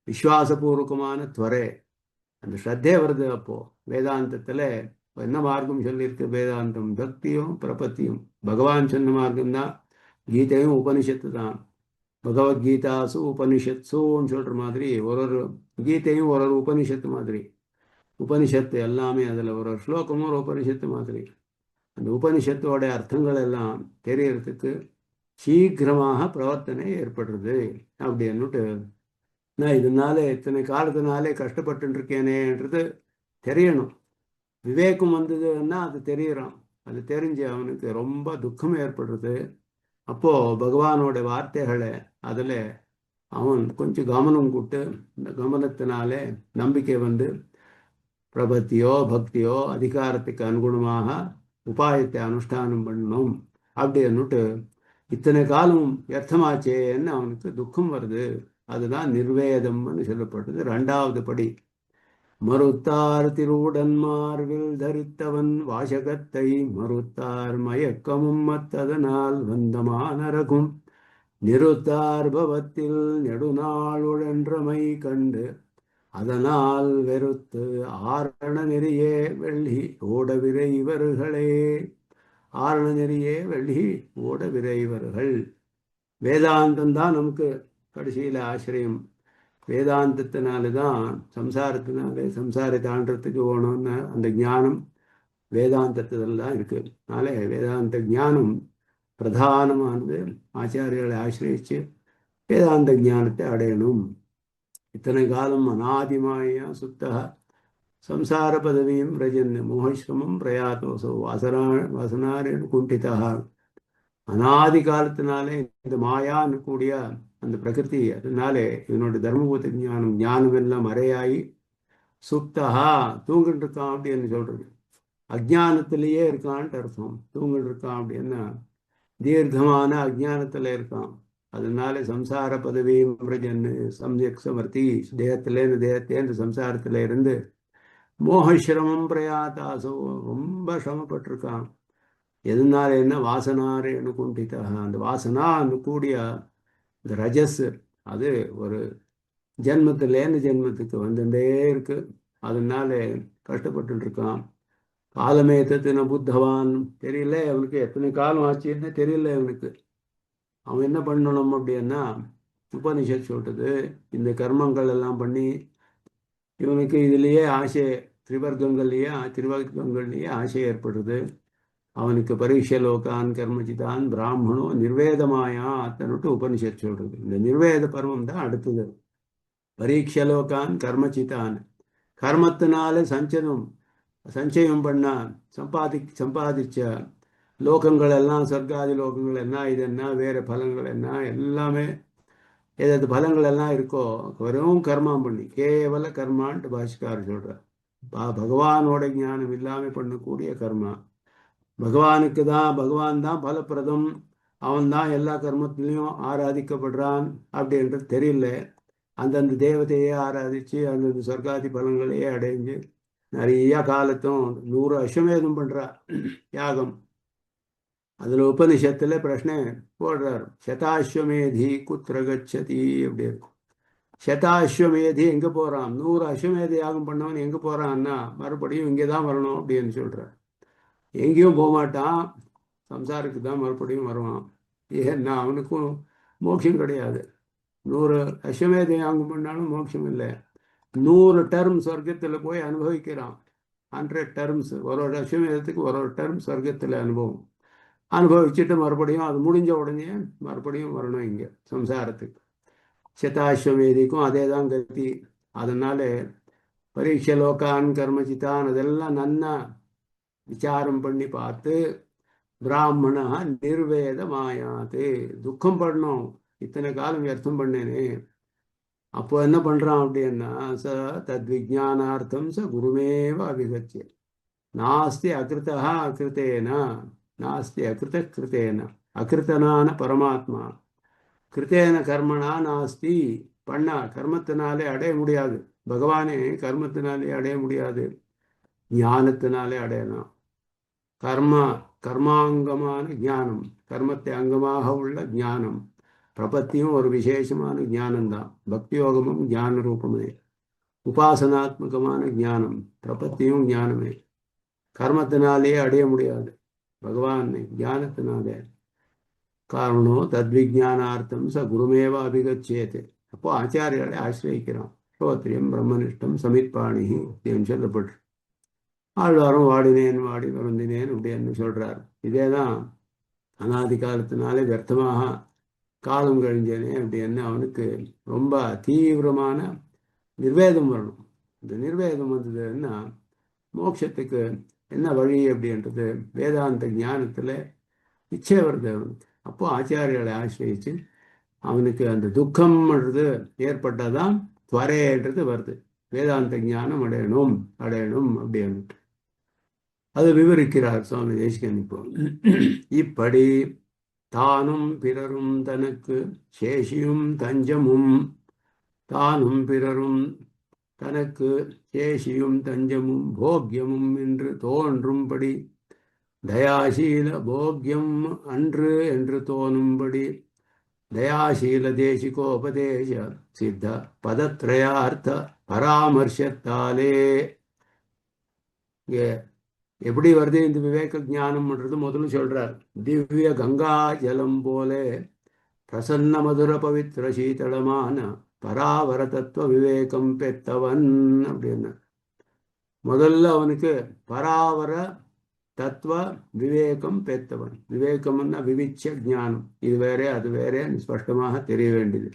Speaker 1: விஸ்வாசபூர்வகமான துவரே, அந்த ஸ்ரத்தே வருது. அப்போ வேதாந்தத்துல என்ன மார்க்கம் சொல்லியிருக்கு? வேதாந்தம் பக்தியும் பிரபத்தியும். பகவான் சொன்ன மார்க்கம் தான். கீதையும் உபனிஷத்து தான். பகவத்கீதாசு உபனிஷத்சுன்னு சொல்ற மாதிரி ஒரு கீதையும் ஒரு உபனிஷத்து மாதிரி. உபனிஷத்து எல்லாமே அதில் ஒரு ஸ்லோகமும் ஒரு உபனிஷத்து மாதிரி. அந்த உபனிஷத்தோட அர்த்தங்கள் எல்லாம் தெரியறதுக்கு சீக்கிரமாக பிரவர்த்தனை ஏற்படுறது அப்படின்னுட்டு, நான் இதனால இத்தனை காலத்தினாலே கஷ்டப்பட்டு இருக்கேனேன்றது தெரியணும். விவேகம் வந்ததுன்னா அது தெரியறான். அது தெரிஞ்சு அவனுக்கு ரொம்ப துக்கம் ஏற்படுறது. அப்போ பகவானோட வார்த்தைகளை அதில் அவன் கொஞ்சம் கவனம் கூட்டு, இந்த கவனத்தினாலே நம்பிக்கை வந்து பிரபத்தியோ பக்தியோ அதிகாரத்துக்கு அனுகுணமாக உபாயத்தை அனுஷ்டானம் பண்ணணும் அப்படின்னுட்டு இத்தனை காலம் வியர்த்தமாச்சேன்னு அவனுக்கு துக்கம் வருது. அதுதான் நிர்வேதம்னு சொல்லப்பட்டது. ரெண்டாவது படி. மறுத்தார் திருவுடன் மார்பில் தரித்தவன் வாசகத்தை மறுத்தார் மயக்கமும் மத்ததனால் வந்தமானரகும் நிறுத்தார் பவத்தில் நெடுநாள் உழன்றமை கண்டு அதனால் வெறுத்து ஆரண நெறியே வெள்ளி ஓட விரைவர்களே. ஆரண நெறியே வெள்ளி ஓட விரைவர்கள். வேதாந்தம் தான் நமக்கு கடைசியில் ஆசிரியம். வேதாந்தத்தினால்தான் சம்சாரத்தினாலே சம்சாரை தாண்டறதுக்கு ஓணும்னு அந்த ஞானம் வேதாந்தத்தில் தான் இருக்கு. அதனால வேதாந்த ஞானம் பிரதானமானது. ஆச்சாரியர்களை ஆசிரியிச்சு வேதாந்த ஞானத்தை அடையணும். இத்தனை காலம் அநாதிமாயா சுத்தக சம்சார பதவியும் பிரஜன் மோகசிரமம் பிரயாத்தோசோ வசனாரேன் குண்டிதா. அநாதி காலத்தினாலே இந்த மாயான்னு கூடிய அந்த பிரகிருதி, அதனாலே இவனோட தர்மபூத ஞானம் ஞானம் எல்லாம் மறையாயி சுப்தகா தூங்கிட்டு இருக்கான் அப்படின்னு சொல்றது. அஜானத்திலேயே இருக்கான்ட்டு அர்த்தம். தூங்கிட்டு இருக்கான் அப்படின்னா தீர்க்கமான அஜானத்துல இருக்கான். அதனால சம்சார பதவியும் பிரஜன்னு சம்யக் சமர்த்தி தேகத்திலேருந்து சம்சாரத்துல இருந்து மோகசிரமம் பிரயாத்தாசோ ரொம்ப சிரமப்பட்டிருக்கான். எதனால என்ன? வாசனாரேனு குண்டிதா. அந்த வாசனான்னு கூடிய இந்த ரஜஸ் அது ஒரு ஜென்மத்திலேருந்து ஜென்மத்துக்கு வந்துட்டே இருக்கு. அதனால கஷ்டப்பட்டு இருக்கான். காலமே தத்தின புத்தவான். தெரியல அவனுக்கு எத்தனை காலம் ஆச்சுன்னு தெரியல அவனுக்கு. அவன் என்ன பண்ணணும் அப்படின்னா, உபனிஷத் சொல்றது இந்த கர்மங்கள் எல்லாம் பண்ணி இவனுக்கு இதுலேயே ஆசை, திரிவர்க்கங்கள்லேயே ஆசை ஏற்படுறது. அவனுக்கு பரீட்சை லோகான் கர்மஜிதான் பிராமணோ நிர்வேதமாயா அத்தனுட்டு உபனிஷத் சொல்றது. இந்த நிர்வேத பருவம் தான் அடுத்தது. பரீட்சை லோகான் கர்மச்சிதான். கர்மத்தினால சஞ்சயம் பண்ண சம்பாதிச்ச லோகங்கள் எல்லாம், சொர்க்காதி லோகங்கள் என்ன, இது என்ன, வேற பலங்கள் என்ன, எல்லாமே ஏதாவது பலங்கள் எல்லாம் இருக்கோ வெறும் கர்மம் பண்ணி கேவல கர்மான்ட்டு பாஷ்காரர் சொல்றார். பகவானோட ஞானம் இல்லாமல் பண்ணக்கூடிய கர்மா. பகவான் தான் பலப்பிரதம். அவன் தான் எல்லா கர்மத்திலையும் ஆராதிக்கப்படுறான் அப்படின்றது தெரியல. அந்தந்த தேவதையே ஆராதிச்சு அந்தந்த சொர்க்காதி பலங்களையே அடைஞ்சு நிறைய காலத்தும் 100 அஸ்வமேதம் பண்றா யாகம். அதுல உபனிஷத்துல பிரச்சனை போடுறார். சதாஸ்வமேதி குத்திர கச்சதி அப்படி இருக்கும். சதாஸ்வமேதி எங்க போறான்? 100 அஸ்வமேத யாகம் பண்ணவன் எங்க போறான்னா மறுபடியும் இங்கேதான் வரணும் அப்படின்னு சொல்றார். எங்கேயும் போகமாட்டான், சம்சாருக்கு தான் மறுபடியும் வருவான். ஏன்னா அவனுக்கும் மோட்சம் கிடையாது. 100 அஸ்வமேத யாகம் பண்ணாலும் மோட்சம் இல்லை. 100 டர்ம் சொர்க்கத்தில் போய் அனுபவிக்கிறான். 100 டர்ம்ஸ், ஒரு அஸ்வமேதத்துக்கு ஒரு டர்ம் சொர்க்கத்தில் அனுபவிச்சுட்டு மறுபடியும் அது முடிஞ்ச உடனே மறுபடியும் வரணும் இங்கே சம்சாரத்துக்கு. சதாஸ்வமேதிக்கும் அதே தான் கதி. அதனால பரீட்சை லோகான் கர்மச்சிதான் அதெல்லாம் நன்னா விசாரம் பண்ணி பார்த்து பிராமணா நிர்வேதமாயாது. துக்கம் பண்ணணும், இத்தனை காலம் வியர்த்தம் பண்ணேனே. அப்போ என்ன பண்றான் அப்படின்னா, தத்விஜானார்த்தம் குருமேவ அபிகத்திய. நாஸ்தி அகிருத்தா அகிருத்தேனா, நாஸ்தி அகிருத்த கிருத்தேன. அகிருத்தனான பரமாத்மா கிருத்தேன கர்மனா நாஸ்தி. பண்ணா கர்மத்தினாலே அடைய முடியாது. பகவானே கர்மத்தினாலே அடைய முடியாது, ஞானத்தினாலே அடையலாம். கர்ம கர்மாங்கமான ஞானம், கர்மத்தை அங்கமாக உள்ள ஞானம். பிரபத்தியும் ஒரு விசேஷமான ஞானம்தான். பக்தி யோகமும் ஞான ரூபமே. உபாசனாத்மகமான ஞானம், பிரபத்தியும் ஞானமே. கர்மத்தினாலேயே அடைய முடியாது பகவான் ஞானத்தினாலே. காரணோ தத்விஜானார்த்தம் ச குருமேவ அபிகச்சேது. அப்போ ஆச்சாரியர்களை ஆசிரியக்கிறான். ஸ்ரோத்ரியம் பிரம்மனிஷ்டம் சமித்பாணி அப்படின்னு சொல்லப்பட்டு, ஆழ்வாரும் வாடினேன் வாடி வருந்தினேன் அப்படின்னு சொல்றார். இதேதான் அனாதி காலத்தினாலே வியர்த்தமாக காலம் கழிஞ்சனே அப்படின்னு அவனுக்கு ரொம்ப தீவிரமான நிர்வேதம் வரணும். இந்த நிர்வேதம் வந்ததுன்னா மோட்சத்துக்கு என்ன வழி அப்படின்றது வேதாந்த ஞானத்தில் இச்சை வருது அவனுக்கு. அப்போ ஆச்சாரியர்களை ஆசிரியிச்சு அவனுக்கு அந்த துக்கம்ன்றது ஏற்பட்டாதான் துவரைன்றது வருது. வேதாந்த ஞானம் அடையணும் அடையணும் அப்படின்ட்டு அது விவரிக்கிறார் சுவாமி தேசிகன். இப்போ இப்படி தானும் பிறரும் தனக்கு சேஷியும் தஞ்சமும், தானும் பிறரும் தனக்கு சேஷியும் தஞ்சமும் போக்கியமும் என்று தோன்றும்படி, தயாசீல போக்கியம் அன்று என்று தோணும்படி தயாசீல தேசிகோபதேச சித்த பதத்ரயார்த்த பராமர்சத்தாலே. எப்படி வருது இந்த விவேக ஞானம்ன்றது முதல்ல சொல்றார். திவ்ய கங்கா ஜலம் போலே பிரசன்ன மதுர பவித்ர சீதளமான பராவர தத்துவ விவேகம் பெற்றவன் அப்படின்னு. முதல்ல அவனுக்கு பராவர தத்துவ விவேகம் பெற்றவன். விவேகம்னா விவிச்ச ஞானம். இது வேற அது வேற ஸ்பஷ்டமாக தெரிய வேண்டியது.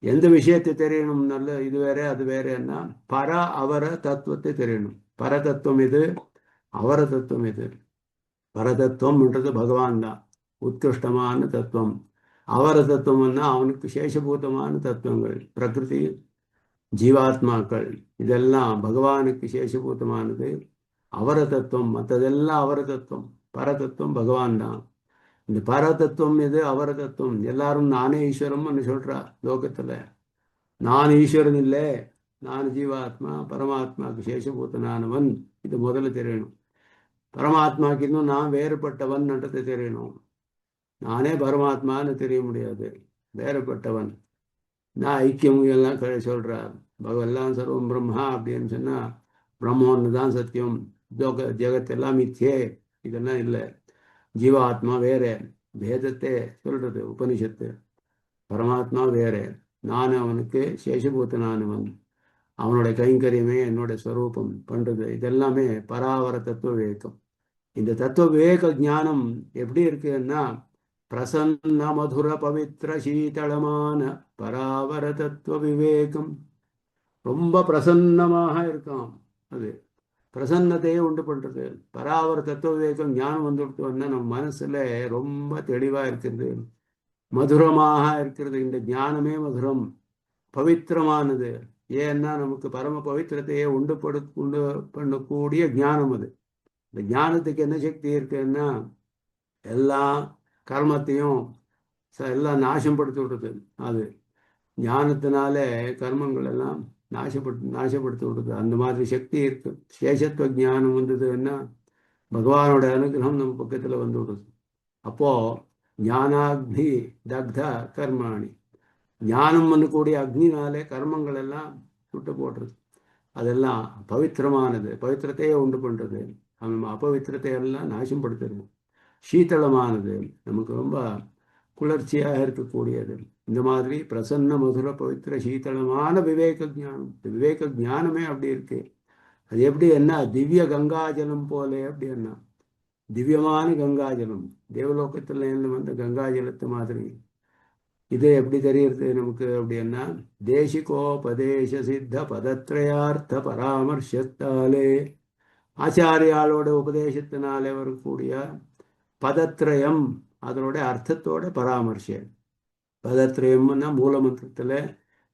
Speaker 1: எந்த விஷயத்தை தெரியணும், நல்ல இது வேற அது வேறன்னா பர அவர தத்துவத்தை தெரியணும். பரதத்துவம் இது, அவர தத்துவம் இது. பரதத்துவம்ன்றது பகவான் தான், உத்கிருஷ்டமான தத்துவம். அவர தத்துவம்னா அவனுக்கு சேஷபூதமான தத்துவங்கள், பிரகிருதி ஜீவாத்மாக்கள், இதெல்லாம் பகவானுக்கு சேஷபூதமானது. அவர தத்துவம், மற்றதெல்லாம் அவர தத்துவம். பரதத்துவம் பகவான் தான். இந்த பரதத்துவம் இது, அவர தத்துவம். எல்லாரும் நானே ஈஸ்வரம்னு சொல்றா லோகத்துல. நான் ஈஸ்வரன் இல்லை, நான் ஜீவாத்மா, பரமாத்மாவுக்கு சேஷபூதனானவன். இது முதல்ல தெரியணும். பரமாத்மாக்கு இன்னும் நான் வேறுபட்டவன்ன்றது தெரியணும். நானே பரமாத்மான்னு தெரிய முடியாது, வேறுபட்டவன். நான் ஐக்கியம் எல்லாம் சொல்றார். பகவெல்லாம் சர்வம் பிரம்மா அப்படின்னு சொன்னா பிரம்மன்னு தான் சத்தியம், ஜெகத்தெல்லாம் மித்யே, இதெல்லாம் இல்லை. ஜீவாத்மா வேற, பேதத்தை சொல்றது உபனிஷத்து. பரமாத்மா வேற, நான் அவனுக்கு சேஷபூத்தனானவன். அவனுடைய கைங்கரியமே என்னோட ஸ்வரூபம் பண்றது. இதெல்லாமே பராவர தத்துவ விவேகம். இந்த தத்துவ விவேக ஞானம் எப்படி இருக்குன்னா பிரசன்ன மதுர பவித்ர சீதளமான பராவர தத்துவ விவேகம். ரொம்ப பிரசன்னமாக இருக்கான். அது பிரசன்னத்தையே உண்டு பண்றது. பராவர தத்துவ விவேகம் ஞானம் வந்துவிட்டோம்னா நம்ம மனசுல ரொம்ப தெளிவா இருக்கிறது, மதுரமாக இருக்கிறது. இந்த ஞானமே மதுரம், பவித்திரமானது. ஏன்னா நமக்கு பரம பவித்திரத்தையே உண்டு பண்ணக்கூடிய ஞானம் அது. இந்த ஞானத்துக்கு என்ன சக்தி இருக்குன்னா எல்லா கர்மத்தையும் எல்லாம் நாசப்படுத்தி விடுறது. அது ஞானத்தினால கர்மங்கள் எல்லாம் நாசப்படுத்தி விடுறது. அந்த மாதிரி சக்தி இருக்கு. சேஷத்துவ ஞானம் வந்ததுன்னா பகவானோட அனுகிரகம் நம்ம பக்கத்துல வந்து விடுறது. அப்போ ஞானாக்னி தக்த கர்மாணி, ஞானம் பண்ணக்கூடிய அக்னினாலே கர்மங்கள் எல்லாம் சுட்டு போடுறது. அதெல்லாம் பவித்திரமானது, பவித்திரத்தையே உண்டு பண்றது. நம்ம அபவித்திரத்தை எல்லாம் நாசப்படுத்துறது. சீத்தளமானது, நமக்கு ரொம்ப குளிர்ச்சியாக இருக்கக்கூடியது. இந்த மாதிரி பிரசன்ன மதுர பவித்திர சீத்தளமான விவேக ஞானம். விவேக ஞானமே அப்படி இருக்கு. அது எப்படி என்ன திவ்ய கங்காஜலம் போலே அப்படி என்ன திவ்யமான கங்காஜலம், தேவலோகத்துல வந்த கங்காஜலத்து மாதிரி. இது எப்படி தெரியுது நமக்கு அப்படின்னா தேசிகோபதேச சித்த பதத்ரயார்த்த பராமர்சத்தாலே, ஆச்சாரியாளோட உபதேசத்தினாலே வரக்கூடிய பதத்ரயம், அதனோட அர்த்தத்தோட பராமர்சம். பதத்ரயம்னா மூல மந்திரத்துல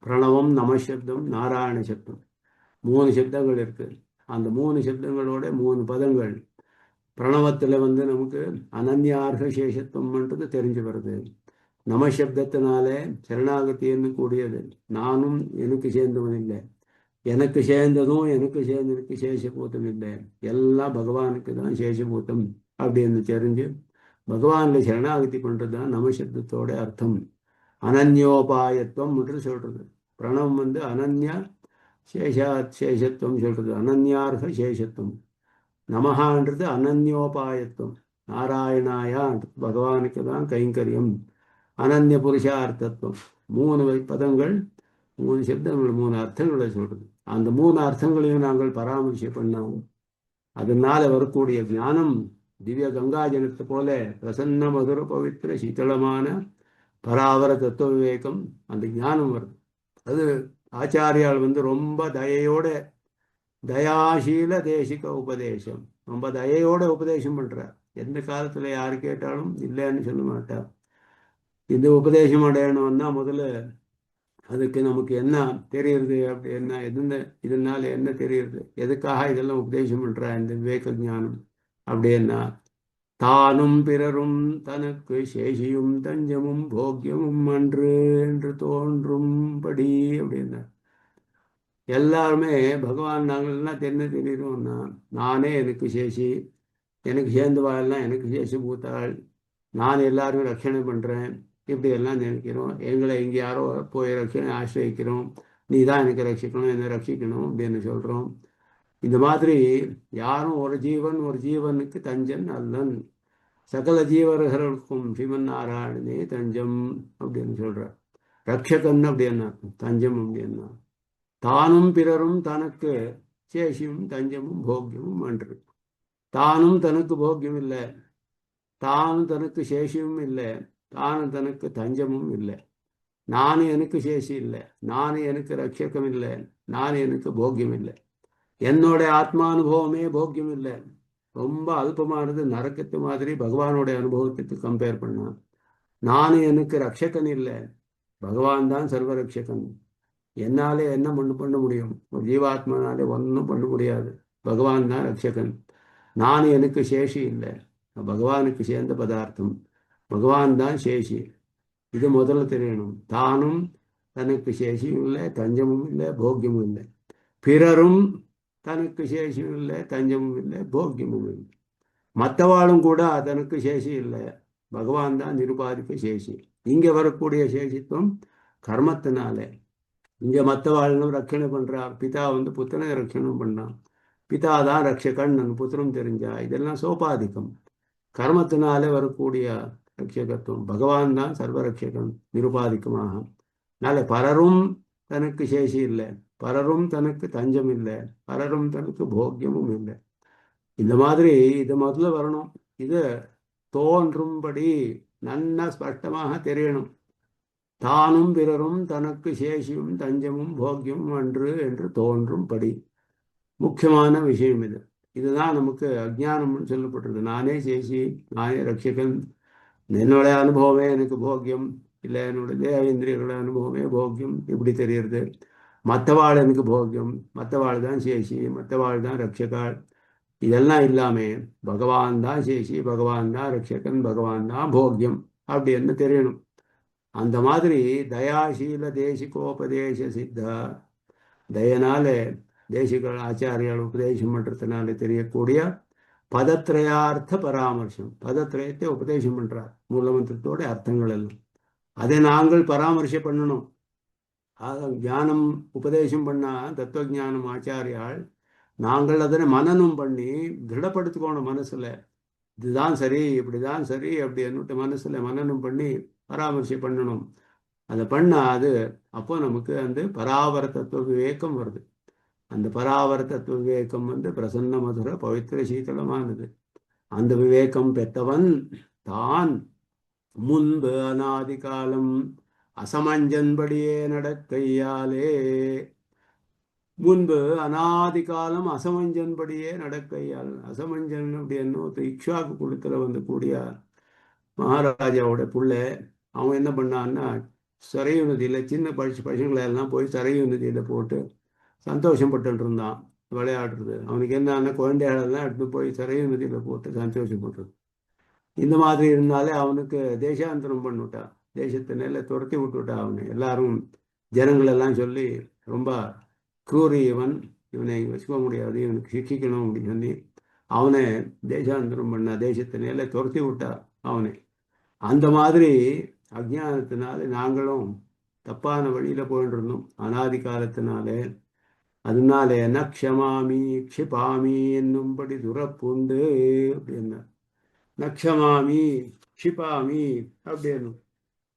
Speaker 1: பிரணவம், நமசப்தம், நாராயண சப்தம், 3 சப்தங்கள் இருக்கு. அந்த 3 சப்தங்களோட 3 பதங்கள். பிரணவத்துல நமக்கு அனன்யார்க சேஷத்துவம்ன்றது தெரிஞ்சு வருது. நமசப்தத்தினாலே சரணாகத்தின்னு கூடியது. நானும் எனக்கு சேர்ந்தவன் இல்லை, எனக்கு சேர்ந்ததும் எனக்கு சேர்ந்ததுக்கு சேஷபூதம் இல்லை, எல்லாம் பகவானுக்கு தான் சேஷபூதம். அப்படின்னு தெரிஞ்சு பகவானில் சரணாகதி பண்ணுறது தான் நமசப்தத்தோட அர்த்தம். அனன்யோபாயத்துவம் என்று சொல்றது. பிரணவம் வந்து அனன்யா சேஷாத் சேஷத்துவம் சொல்றது, அனன்யார்க சேஷத்துவம். நமஹான்றது அனன்யோபாயத்துவம், நாராயணாயான்றது பகவானுக்கு தான் கைங்கரியம். அனன்ய புருஷார்த்தத்துவம், 3 பதங்கள், 3 சப்தங்கள், 3 அர்த்தங்களை சொல்றது. அந்த 3 அர்த்தங்களையும் நாங்கள் பராமரிசை பண்ணோம். அதனால வரக்கூடிய ஞானம் திவ்ய கங்காஜனத்தை போல பிரசன்ன மதுர பவித்திர சீத்தளமான பராவர தத்துவ விவேகம், அந்த ஞானம் வருது. அது ஆச்சாரியால் வந்து ரொம்ப தயையோட, தயாசீல தேசிக உபதேசம், ரொம்ப தயையோட உபதேசம் பண்றார். எந்த காலத்துல யாரு கேட்டாலும் இல்லைன்னு சொல்ல மாட்டார். இந்த உபதேசம் அடையணும்னா முதல்ல அதுக்கு நமக்கு என்ன தெரியுது, அப்படி என்ன எதுன்னு, இதனால என்ன தெரியுது, எதுக்காக இதெல்லாம் உபதேசம் பண்றா இந்த விவேக ஞானம் அப்படின்னா, தானும் பிறரும் தனக்கு சேஷியும் தஞ்சமும் போக்கியமும் அன்று என்று தோன்றும்படி அப்படின்னா, எல்லாருமே பகவான் நாங்கள்லாம் என்ன தெரியுறோம்னா, நானே எனக்கு சேஷி, எனக்கு சேர்ந்தவாள்லாம் எனக்கு சேஷி பூத்தாள், நான் எல்லாரும் ரட்சணை பண்றேன், இப்படி எல்லாம் நினைக்கிறோம். எங்களை இங்கே யாரோ போய் ரட்சணை ஆசிரியக்கிறோம், நீ தான் எனக்கு ரட்சிக்கணும், என்னை ரட்சிக்கணும் அப்படின்னு சொல்றோம். இந்த மாதிரி யாரும் ஒரு ஜீவன் ஒரு ஜீவனுக்கு தஞ்சன் அல்லன், சகல ஜீவர்களுக்கும் ஸ்ரீமன் நாராயணனே தஞ்சம் அப்படின்னு சொல்றார். ரட்சகன் அப்படின்னா தஞ்சம் அப்படின்னா, தானும் பிறரும் தனக்கு சேஷியும் தஞ்சமும் போக்கியமும் அன்று. தானும் தனக்கு போக்கியம் இல்லை, தானும் தனக்கு சேஷியும் இல்லை, தானும் தனக்கு தஞ்சமும் இல்லை. நானும் எனக்கு சேஷி இல்லை, நானும் எனக்கு ரட்சகம் இல்லை, நானும் எனக்கு போக்கியம் இல்லை. என்னோட ஆத்மானுபவமே போக்கியம் இல்லை, ரொம்ப அல்பமானது, நரக்கத்து மாதிரி பகவானோட அனுபவத்துக்கு கம்பேர் பண்ணா. நானும் எனக்கு ரட்சகன் இல்லை, பகவான் தான் சர்வ ரட்சகன். என்னாலே என்ன பண்ண முடியும், ஒரு ஜீவாத்மனாலே ஒன்றும் பண்ண முடியாது, பகவான் தான் ரட்சகன். நானும் எனக்கு சேஷி இல்லை, பகவானுக்கு சேர்ந்த பதார்த்தம், பகவான் தான் சேஷி. இது முதல்ல தெரியணும். தானும் தனக்கு சேஷியும் இல்லை, தஞ்சமும் இல்லை, போக்கியமும் இல்லை. பிறரும் தனக்கு சேஷியும் இல்லை, தஞ்சமும் இல்லை, போக்கியமும் இல்லை. மற்றவாளும் கூட தனக்கு சேஷி இல்லை, பகவான் தான் நிருபாதிக்க சேஷி. இங்க வரக்கூடிய சேஷித்துவம் கர்மத்தினாலே. இங்க மற்றவாளும் ரட்சணை பண்றா, பிதா வந்து புத்திரனை ரட்சணம் பண்ணான், பிதா தான் ரட்சகன் புத்திரம் தெரிஞ்சா, இதெல்லாம் சோபாதிக்கம். கர்மத்தினாலே வரக்கூடிய ரட்சகத்துவம், பகவான் தான் சர்வரட்சகன் நிருபாதிக்கமாக. அதனால பலரும் தனக்கு சேஷி இல்லை, பலரும் தனக்கு தஞ்சம் இல்லை, பலரும் தனக்கு போக்கியமும் இல்லை. இந்த மாதிரி இது முதல்ல வரணும். இது தோன்றும்படி நன்னா ஸ்பஷ்டமாக தெரியணும். தானும் பிறரும் தனக்கு சேஷியும் தஞ்சமும் போக்கியமும் அன்று என்று தோன்றும்படி முக்கியமான விஷயம் இது. இதுதான் நமக்கு அஜ்ஞானம்னு சொல்லப்பட்டிருக்கு. நானே சேஷி, நானே ரட்சகன், என்னுடைய அனுபவமே எனக்கு போக்கியம் இல்லை, என்னுடைய தேவேந்திரியர்களோட அனுபவமே போக்கியம் இப்படி தெரியுறது. மற்றவாள் எனக்கு போக்கியம், மற்றவாள் தான் சேஷி, மற்றவாள் தான் ரட்சகாள், இதெல்லாம் இல்லாம பகவான் தான் சேஷி, பகவான் தான் ரட்சகன், பகவான் தான் போக்கியம் அப்படின்னு தெரியணும். அந்த மாதிரி தயாசீல தேசிகோபதேச சித்தா, தயனால தேசிகள் ஆச்சாரியால் உபதேசம் பண்றதுனால தெரியக்கூடிய பதத்ரயார்த்த பராமர்சம், பதத்ரயத்தை உபதேசம் பண்றார், மூலமந்திரத்தோட அர்த்தங்கள் எல்லாம். அதை நாங்கள் பராமரிசை பண்ணணும். ஞானம் உபதேசம் பண்ணா தத்துவ ஞானம் ஆச்சாரியால், நாங்கள் அதனை மனனம் பண்ணி திருடப்படுத்திக்கோணும் மனசுல. இதுதான் சரி, இப்படிதான் சரி அப்படி என்னட்டு மனசுல மனனம் பண்ணி பராமரிசை பண்ணணும். அதை பண்ணா அது அப்போ நமக்கு அந்த பராவர தத்துவ விவேகம் வருது. அந்த பராவர தத்துவ விவேகம் வந்து பிரசன்ன மதுர பவித்திர சீதளமானது. அந்த விவேகம் பெற்றவன் தான் முன்பு அநாதி காலம் அசமஞ்சன்படியே நடக்கையாலே, முன்பு அநாதி காலம் அசமஞ்சன்படியே நடக்கையால். அசமஞ்சன் அப்படின்னு இக்ஷாக்கு குழுத்துல வந்து கூடிய மகாராஜாவோட புள்ள, அவன் என்ன பண்ணான்னா சரையு நதியில சின்ன பசங்களை எல்லாம் போய் சரையு நதியில போட்டு சந்தோஷப்பட்டு இருந்தான், விளையாடுறது. அவனுக்கு என்னன்னா குழந்தைகளெல்லாம் எடுத்து போய் சரையு நதியில போட்டு சந்தோஷப்பட்டுறது. இந்த மாதிரி இருந்தாலே அவனுக்கு தேசாந்தரம் பண்ணிவிட்டா, தேசத்தை நெல்ல துரத்தி விட்டுவிட்டா. அவனை எல்லாரும் ஜனங்கள் எல்லாம் சொல்லி ரொம்ப க்ரூரி இவன், இவனை வச்சுக்க முடியாது, இவனுக்கு சிக்கிக்கணும் அப்படின்னு சொல்லி அவனை தேசாந்தரம் பண்ண தேசத்தினால துரத்தி விட்டார் அவனை. அந்த மாதிரி அஜ்ஞானத்தினால நாங்களும் தப்பான வழியில போயிட்டு இருந்தோம் அனாதி காலத்தினாலே. அதனாலே நக்ஷமாமி க்ஷிபாமி என்னும்படி துறப்புண்டு அப்படின்னா. நக்ஷமாமி க்ஷிபாமி அப்படின்னு.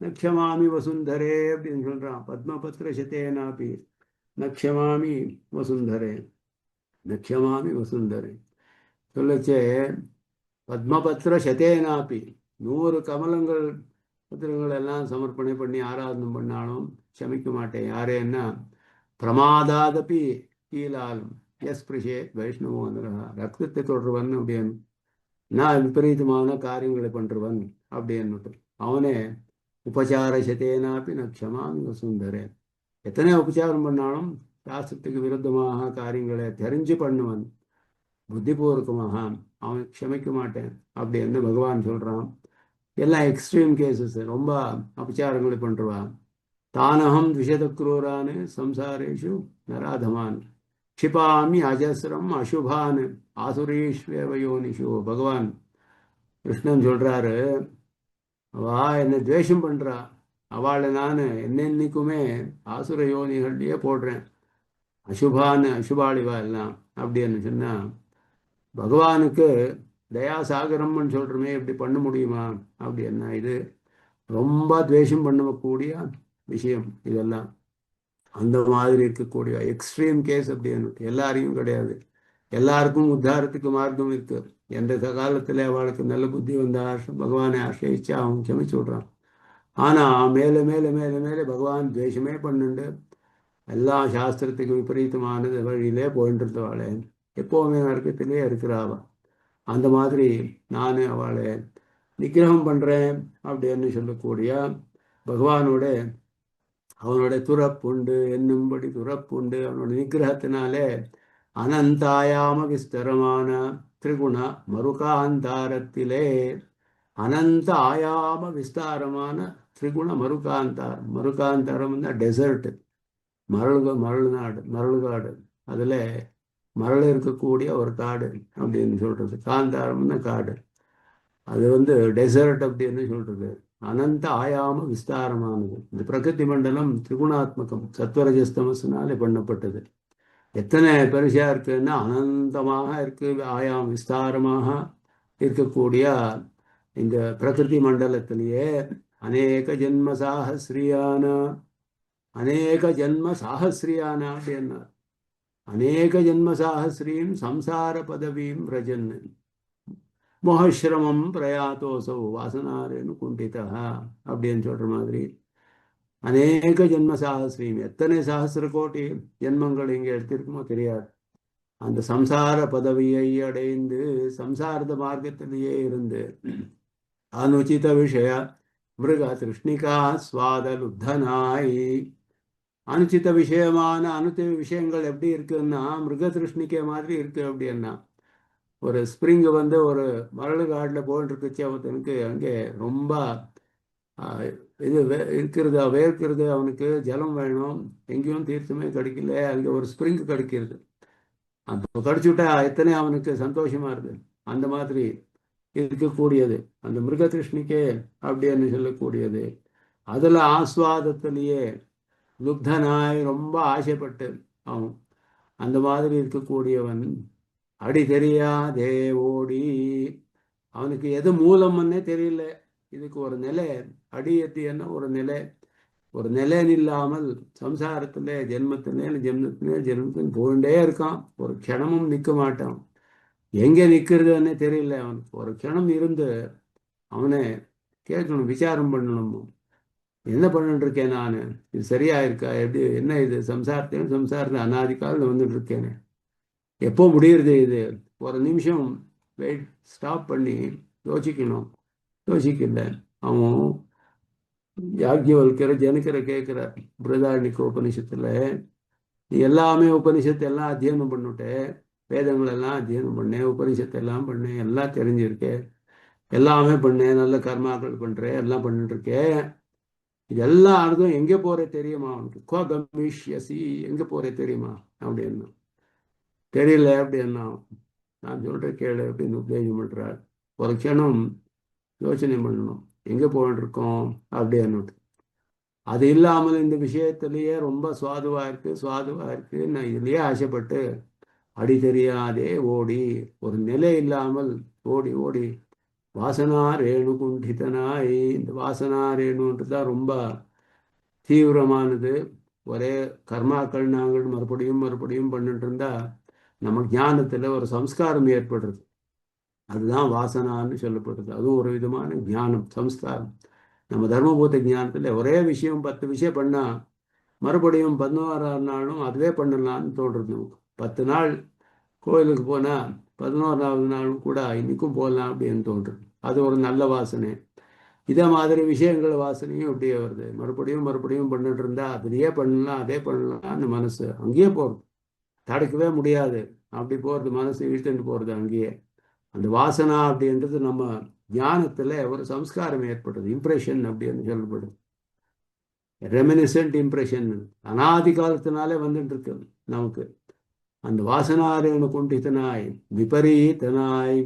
Speaker 1: நக்ஷமாமி வசுந்தரே அப்படின்னு சொல்றான். பத்மபத்ர சதேனாபி நக்ஷமாமி வசுந்தரே, நக்ஷமாமி வசுந்தரே சொல்லச்சே பத்மபத்ர சதேனாபி 100 கமலங்கள் பத்திரங்கள் எல்லாம் சமர்ப்பணை பண்ணி ஆராதனம் பண்ணாலும் க்ஷமிக்க மாட்டேன். யாரேன்னா பிரமாதாதபி கீழாலும் எஸ் பிரிஷே வைஷ்ணவோ ரத்தத்தை தொடர்வன் அப்படின்னு. நான் விபரீதமான காரியங்களை பண்றவன் அப்படின்னு. அவனே உபசார சதேனாப்பி நக்ஷமாமி வசுந்தரே. எத்தனை உபச்சாரம் பண்ணாலும் சாஸ்திரத்துக்கு விருத்தமாக காரியங்களை தெரிஞ்சு பண்ணுவன் புத்திபூர்வகமாக அவன் க்ஷமிக்க மாட்டேன் அப்படின்னு பகவான் சொல்றான். எல்லாம் எக்ஸ்ட்ரீம் கேசஸ், ரொம்ப அபச்சாரங்களை பண்றவான். தானகம் த்விஷதக்ரூரான் சம்சாரேஷு நராதமான் க்ஷிபாமி அஜஸ்ரம் அசுபான் ஆசுரீஸ்வேவயோனிஷு. பகவான் கிருஷ்ணன் சொல்றாரு, அவா என்னை துவேஷம் பண்றா, அவளை நான் என்னென்னைக்குமே ஆசுர யோனிகள்லயே போடுறேன். அசுபான்னு அசுபாளிவா எல்லாம் அப்படின்னு சொன்னா பகவானுக்கு தயாசாகரம்னு சொல்றோமே, இப்படி பண்ண முடியுமா அப்படின்னா இது ரொம்ப துவேஷம் பண்ணக்கூடிய விஷயம் இதெல்லாம். அந்த மாதிரி இருக்கக்கூடிய எக்ஸ்ட்ரீம் கேஸ் அப்படின்னு எல்லாரையும் கிடையாது. எல்லாருக்கும் உத்தாரத்துக்கு மார்க்கம் இருக்கு. எந்த காலத்துல அவளுக்கு நல்ல புத்தி வந்தா பகவானை ஆசிரியிச்சா அவன் க்ஷமிச்சு விடுறான். ஆனா மேல மேல மேல மேல பகவான் துவேஷமே பண்ணுண்டு எல்லா சாஸ்திரத்துக்கு விபரீதமானது வழியிலே போயிட்டு இருந்தவாளே எப்பவுமே நரக்கத்திலே இருக்கிறாவா. அந்த மாதிரி நான் அவளை நிகிரகம் பண்றேன் அப்படின்னு சொல்லக்கூடிய பகவானோட அவனோட துறப்புண்டு என்னும்படி துறப்புண்டு அவனோட நிகிரகத்தினாலே அனந்தாயாம விஸ்தரமான திரிகுண மருகாந்தாரத்திலே அனந்த ஆயாம விஸ்தாரமான திரிகுண மருகாந்தாரம். மருகாந்தாரம்னா டெசர்ட், மரள் நாடு, மரள்காடு. அதுல மரள் இருக்கக்கூடிய ஒரு காடு அப்படின்னு சொல்றது. காந்தாரம்னா காடு, அது டெசர்ட் அப்படின்னு சொல்றது. அனந்த ஆயாம விஸ்தாரமானது. இந்த பிரகிருதி மண்டலம் திரிகுணாத்மகம், சத்வரஜஸ்தமஸ்னாலே பண்ணப்பட்டது. எத்தனை பெருசா இருக்குன்னா அனந்தமாக இருக்கு, ஆயாம் விஸ்தாரமாக இருக்கக்கூடிய இந்த பிரகிருதி மண்டலத்திலேயே அநேக ஜென்ம சாகஸ்ரியான, அநேக ஜென்ம சாகஸ்ரியான அப்படின்னா அநேக ஜென்ம சாகஸ்ரீம் சம்சார பதவீம் ரஜன் மோகஸ்ரமம் பிரயாத்தோசோ வாசனாரேனு குண்டிதா அப்படின்னு சொல்ற மாதிரி அநேக ஜென்ம சாகஸ்ரீம், எத்தனை சஹசிர கோடி ஜென்மங்கள் இங்கே எடுத்திருக்குமோ தெரியாது. அந்த சம்சார பதவியை அடைந்து சம்சாரத மார்க்கத்திலேயே இருந்து அனுச்சித விஷய மிருக திருஷ்ணிகா சுவாத லுப்தனாய். அனுச்சித விஷயமான அனுச்சித விஷயங்கள் எப்படி இருக்குன்னா மிருக திருஷ்ணிக்கை மாதிரி இருக்கு. அப்படின்னா ஒரு ஸ்ப்ரிங் ஒரு மரಳು காட்டில் போயிட்டு இருக்குச்சு, அவனுக்கு அங்கே ரொம்ப இது இருக்கிறது, வேர்க்கிறது, அவனுக்கு ஜலம் வேணும், எங்கேயும் தீர்த்தமே கிடைக்கல, அங்கே ஒரு ஸ்ப்ரிங் கிடைக்கிறது. அந்த கடிச்சுட்டா எத்தனை அவனுக்கு சந்தோஷமா இருக்கு. அந்த மாதிரி இருக்கக்கூடியது அந்த மிருக திருஷ்ணிக்கே அப்படின்னு சொல்லக்கூடியது. அதுல ஆஸ்வாதத்திலேயே லுப்தனாய் ரொம்ப ஆசைப்பட்டு அவன் அந்த மாதிரி இருக்கக்கூடியவன் அடி தெரியாதே ஓடி. அவனுக்கு எது மூலம்னே தெரியல. இதுக்கு ஒரு நிலை, அடி எத்தியன்னா ஒரு நிலைன்னு இல்லாமல் சம்சாரத்துல ஜென்மத்திலே போயிட்டே இருக்கான். ஒரு க்ஷணமும் நிற்க மாட்டான். எங்க நிற்கிறதுன்னே தெரியல அவனுக்கு. ஒரு க்ஷணம் இருந்து அவனை கேட்கணும், விசாரம் பண்ணணும். என்ன பண்ணிட்டு இருக்கேன் நான், இது சரியா இருக்கா, எப்படி என்ன இது சம்சாரத்தை அனாதி காலில் வந்துட்டு இருக்கேனே, எப்போ முடியுறது இது. ஒரு நிமிஷம் வெயிட் ஸ்டாப் பண்ணி யோசிக்கணும். யோசிக்கல. அவன் யாக்ஞவல்கர் ஜனகரை கேட்கிறார் பிருதாரண்யக உபனிஷத்துல, நீ எல்லாமே உபனிஷத்து எல்லாம் அத்தியனம் பண்ணிட்டேன், வேதங்கள் எல்லாம் அத்தியனம் பண்ணேன், உபனிஷத்து எல்லாம் பண்ணேன், எல்லாம் தெரிஞ்சிருக்கேன், எல்லாமே பண்ணேன், நல்ல கர்மாக்கள் பண்றேன், எல்லாம் பண்ணிட்டு இருக்கேன், இதெல்லாம் அர்த்தம் எங்கே போற தெரியுமா அவனுக்கு? கோ கமிஷ்யசி, எங்க போற தெரியுமா அப்படின்னா தெரியல அப்படின்னா. நான் சொல்ற கேளு அப்படின்னு உபதேசம் பண்றார். ஒரு க்ஷணம் யோசனை பண்ணணும், எங்கே போயிட்டு இருக்கோம் அப்படின்னு. அது இல்லாமல் இந்த விஷயத்திலேயே ரொம்ப சுவாதுவா இருக்கு நான் இதுலயே ஆசைப்பட்டு அடி தெரியாதே ஓடி, ஒரு நிலை இல்லாமல் ஓடி ஓடி வாசனா ரேணு குண்டிதனாய். இந்த வாசனா ரேணுன்றது தான் ரொம்ப தீவிரமானது. ஒரே கர்மாக்கள் நாங்கள் மறுபடியும் மறுபடியும் பண்ணிட்டு இருந்தா நம்ம ஞானத்துல ஒரு சம்ஸ்காரம் ஏற்படுறது. அதுதான் வாசனான்னு சொல்லப்படுறது. அதுவும் ஒரு விதமான ஞானம், சம்ஸ்காரம். நம்ம தர்மபூத ஞானத்துல ஒரே விஷயம் 10 விஷயம் பண்ணா மறுபடியும் 11ஆம் நாளும் அதுவே பண்ணலாம்னு தோன்றது நமக்கு. 10 நாள் கோயிலுக்கு போனா 11ஆவது நாளும் கூட இன்னைக்கும் போகலாம் அப்படின்னு தோன்றுது. அது ஒரு நல்ல வாசனை. இதே மாதிரி விஷயங்கள் வாசனையும் இப்படியே வருது. மறுபடியும் மறுபடியும் பண்ணிட்டு இருந்தா அதுலயே பண்ணலாம், அதே பண்ணலாம்னு மனசு அங்கேயே போறது, தடுக்கவே முடியாது. அப்படி போறது, மனசு இழுத்துட்டு போறது அங்கேயே. அந்த வாசனா அப்படின்றது நம்ம ஞானத்துல ஒரு சம்ஸ்காரம் ஏற்படுறது, இம்ப்ரெஷன் அப்படின்னு சொல்லப்படுது. ரெமினிசன்ட் இம்ப்ரெஷன் அனாதி காலத்தினாலே வந்துட்டு இருக்கு நமக்கு. அந்த வாசனாரேணு குண்டிதனாய் விபரீதனாய்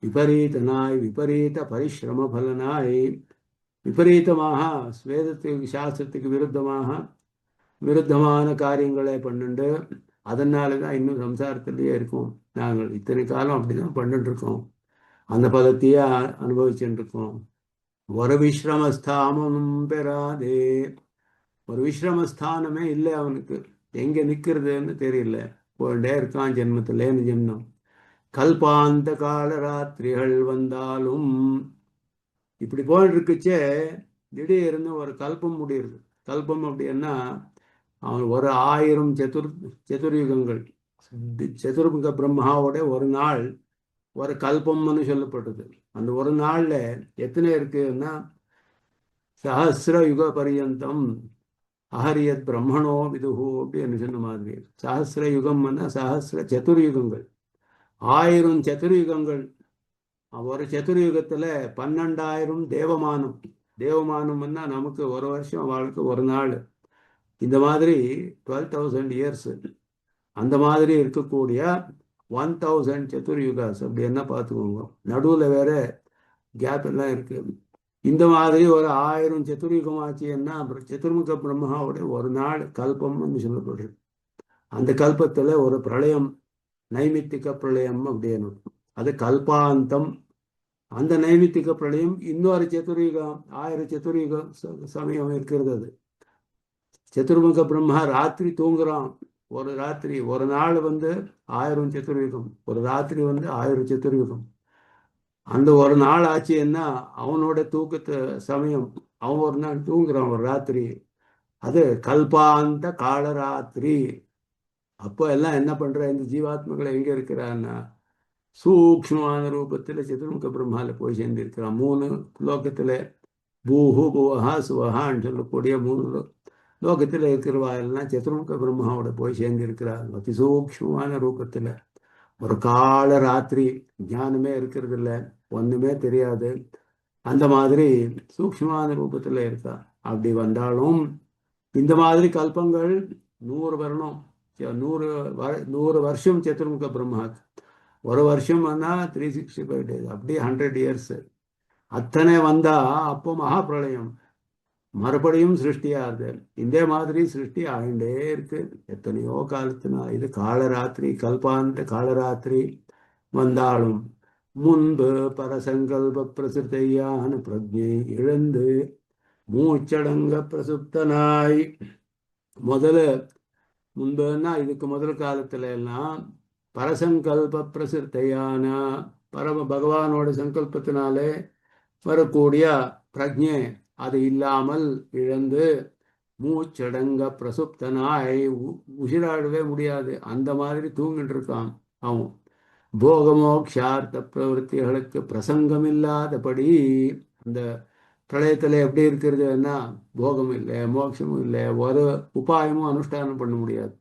Speaker 1: விபரீதனாய் விபரீத பரிசிரம பலனாய், விபரீதமாக வேதத்துக்கு சாஸ்திரத்துக்கு விருத்தமான காரியங்களை பண்ணிண்டு அதனால தான் இன்னும் சம்சாரத்திலேயே இருக்கோம். நாங்கள் இத்தனை காலம் அப்படிதான் பண்ணிட்டு இருக்கோம். அந்த பதத்தையே அனுபவிச்சுட்டு இருக்கோம். ஒரு விஸ்ரமஸ்தானம் பெறாதே, ஒரு விஸ்ரமஸ்தானமே இல்லை அவனுக்கு. எங்க நிக்கிறதுன்னு தெரியல, போயிட்டே இருக்கான் ஜென்மத்திலேன்னு ஜென்மம். கல்பாந்த கால ராத்திரிகள் வந்தாலும் இப்படி போயிட்டு இருக்குச்சே திடீர்னு ஒரு கல்பம் முடியுது. கல்பம் அப்படின்னா அவன் ஒரு 1000 சதுர்யுகங்கள், சதுர்முக பிரம்மாவோட ஒரு நாள் ஒரு கல்பம்னு சொல்லப்படுது. அந்த ஒரு நாள்ல எத்தனை இருக்குன்னா சஹசிர யுக பரியந்தம் அஹரியத் பிரம்மணோ விதுகு அப்படின்னு சொன்ன மாதிரி. சஹசிர யுகம்னா சஹசிர சதுர்யுகங்கள், 1000 சதுர்யுகங்கள். ஒரு சதுர்யுகத்துல 12,000 தேவமானம். தேவமானம்னா நமக்கு ஒரு வருஷம் வாழ்க்கை ஒரு நாள். இந்த மாதிரி 12,000 இயர்ஸ். அந்த மாதிரி இருக்கக்கூடிய 1000 சதுர்யுகாஸ் அப்படி என்ன பார்த்துக்கோங்க. நடுவில் வேற கேப் எல்லாம் இருக்கு. இந்த மாதிரி ஒரு 1000 சதுர்யுகம் ஆச்சுன்னா அப்புறம் சதுர்முக பிரம்மாவோட ஒரு நாள் கல்பம்னு சொல்லப்படுறது. அந்த கல்பத்துல ஒரு பிரளயம், நைமித்திக பிரளயம் அப்படின்னு, அது கல்பாந்தம். அந்த நைமித்திக பிரளயம் இன்னொரு சதுர்யுகம், 1000 சதுர்யுகம் சமயம் இருக்கிறது. அது சதுர்முக பிரம்மா ராத்திரி தூங்குறான். ஒரு ராத்திரி, ஒரு நாள் 1000 சதுர்யுகம், ஒரு ராத்திரி 1000 சதுர்யுகம். அந்த ஒரு நாள் ஆச்சுன்னா அவனோட தூக்கத்து சமயம். அவன் ஒரு நாள் தூங்குறான் ஒரு ராத்திரி, அது கல்பாந்த காலராத்திரி. அப்போ எல்லாம் என்ன பண்ற, இந்த ஜீவாத்மகள் எங்க இருக்கிறான்னா சூக்ஷ்மமான ரூபத்துல சதுர்முக பிரம்மால போய் சேர்ந்திருக்கிறான். 3 லோகத்துல பூஹு புவஹா சுவஹான்னு சொல்லக்கூடிய 3 லோகத்தில் இருக்கிறவா எல்லாம் சதுர்முக பிரம்மாவோட போய் சேர்ந்திருக்கிறார். அதி சூக்ஷ்மமான ரூபத்துல. ஒரு கால ராத்திரி, ஞானமே இருக்கிறது இல்லை, ஒண்ணுமே தெரியாது. அந்த மாதிரி சூக்ஷ்மமான ரூபத்துல இருக்கா. அப்படி வந்தாலும் இந்த மாதிரி கல்பங்கள் 100 வரணும். 100 வருஷம் சதுர்முக பிரம்மா. ஒரு வருஷம் 365 days, அப்படி 100 இயர்ஸ். அத்தனை வந்தா அப்போ மகா பிரளயம், மறுபடியும் சிருஷ்டியாகுது. இந்த மாதிரி சிருஷ்டி ஆகிண்டே இருக்கு எத்தனையோ காலத்தினா. இது காலராத்திரி, கல்பாந்த காலராத்திரி வந்தாலும் முன்பு பரசங்கல்ப பிரசித்தையான பிரஜை இழந்து மூச்சடங்க பிரசுப்தனாய். முதல்ல முன்புன்னா இதுக்கு முதல் காலத்துல எல்லாம் பரசங்கல்ப பிரசித்தையான பகவானோட சங்கல்பத்தினாலே வரக்கூடிய பிரஜை அது இல்லாமல் இழந்து மூச்சடங்க பிரசுப்தனாய், உசிராடவே முடியாது, அந்த மாதிரி தூங்கிட்டு இருக்கான் அவன். போகமோக்ஷார்த்த பிரவருத்திகளுக்கு பிரசங்கம் இல்லாதபடி அந்த பிரளயத்துல எப்படி இருக்கிறதுன்னா போகம் இல்லை, மோட்சமும் இல்லை, ஒரு உபாயமும் அனுஷ்டானம் பண்ண முடியாது.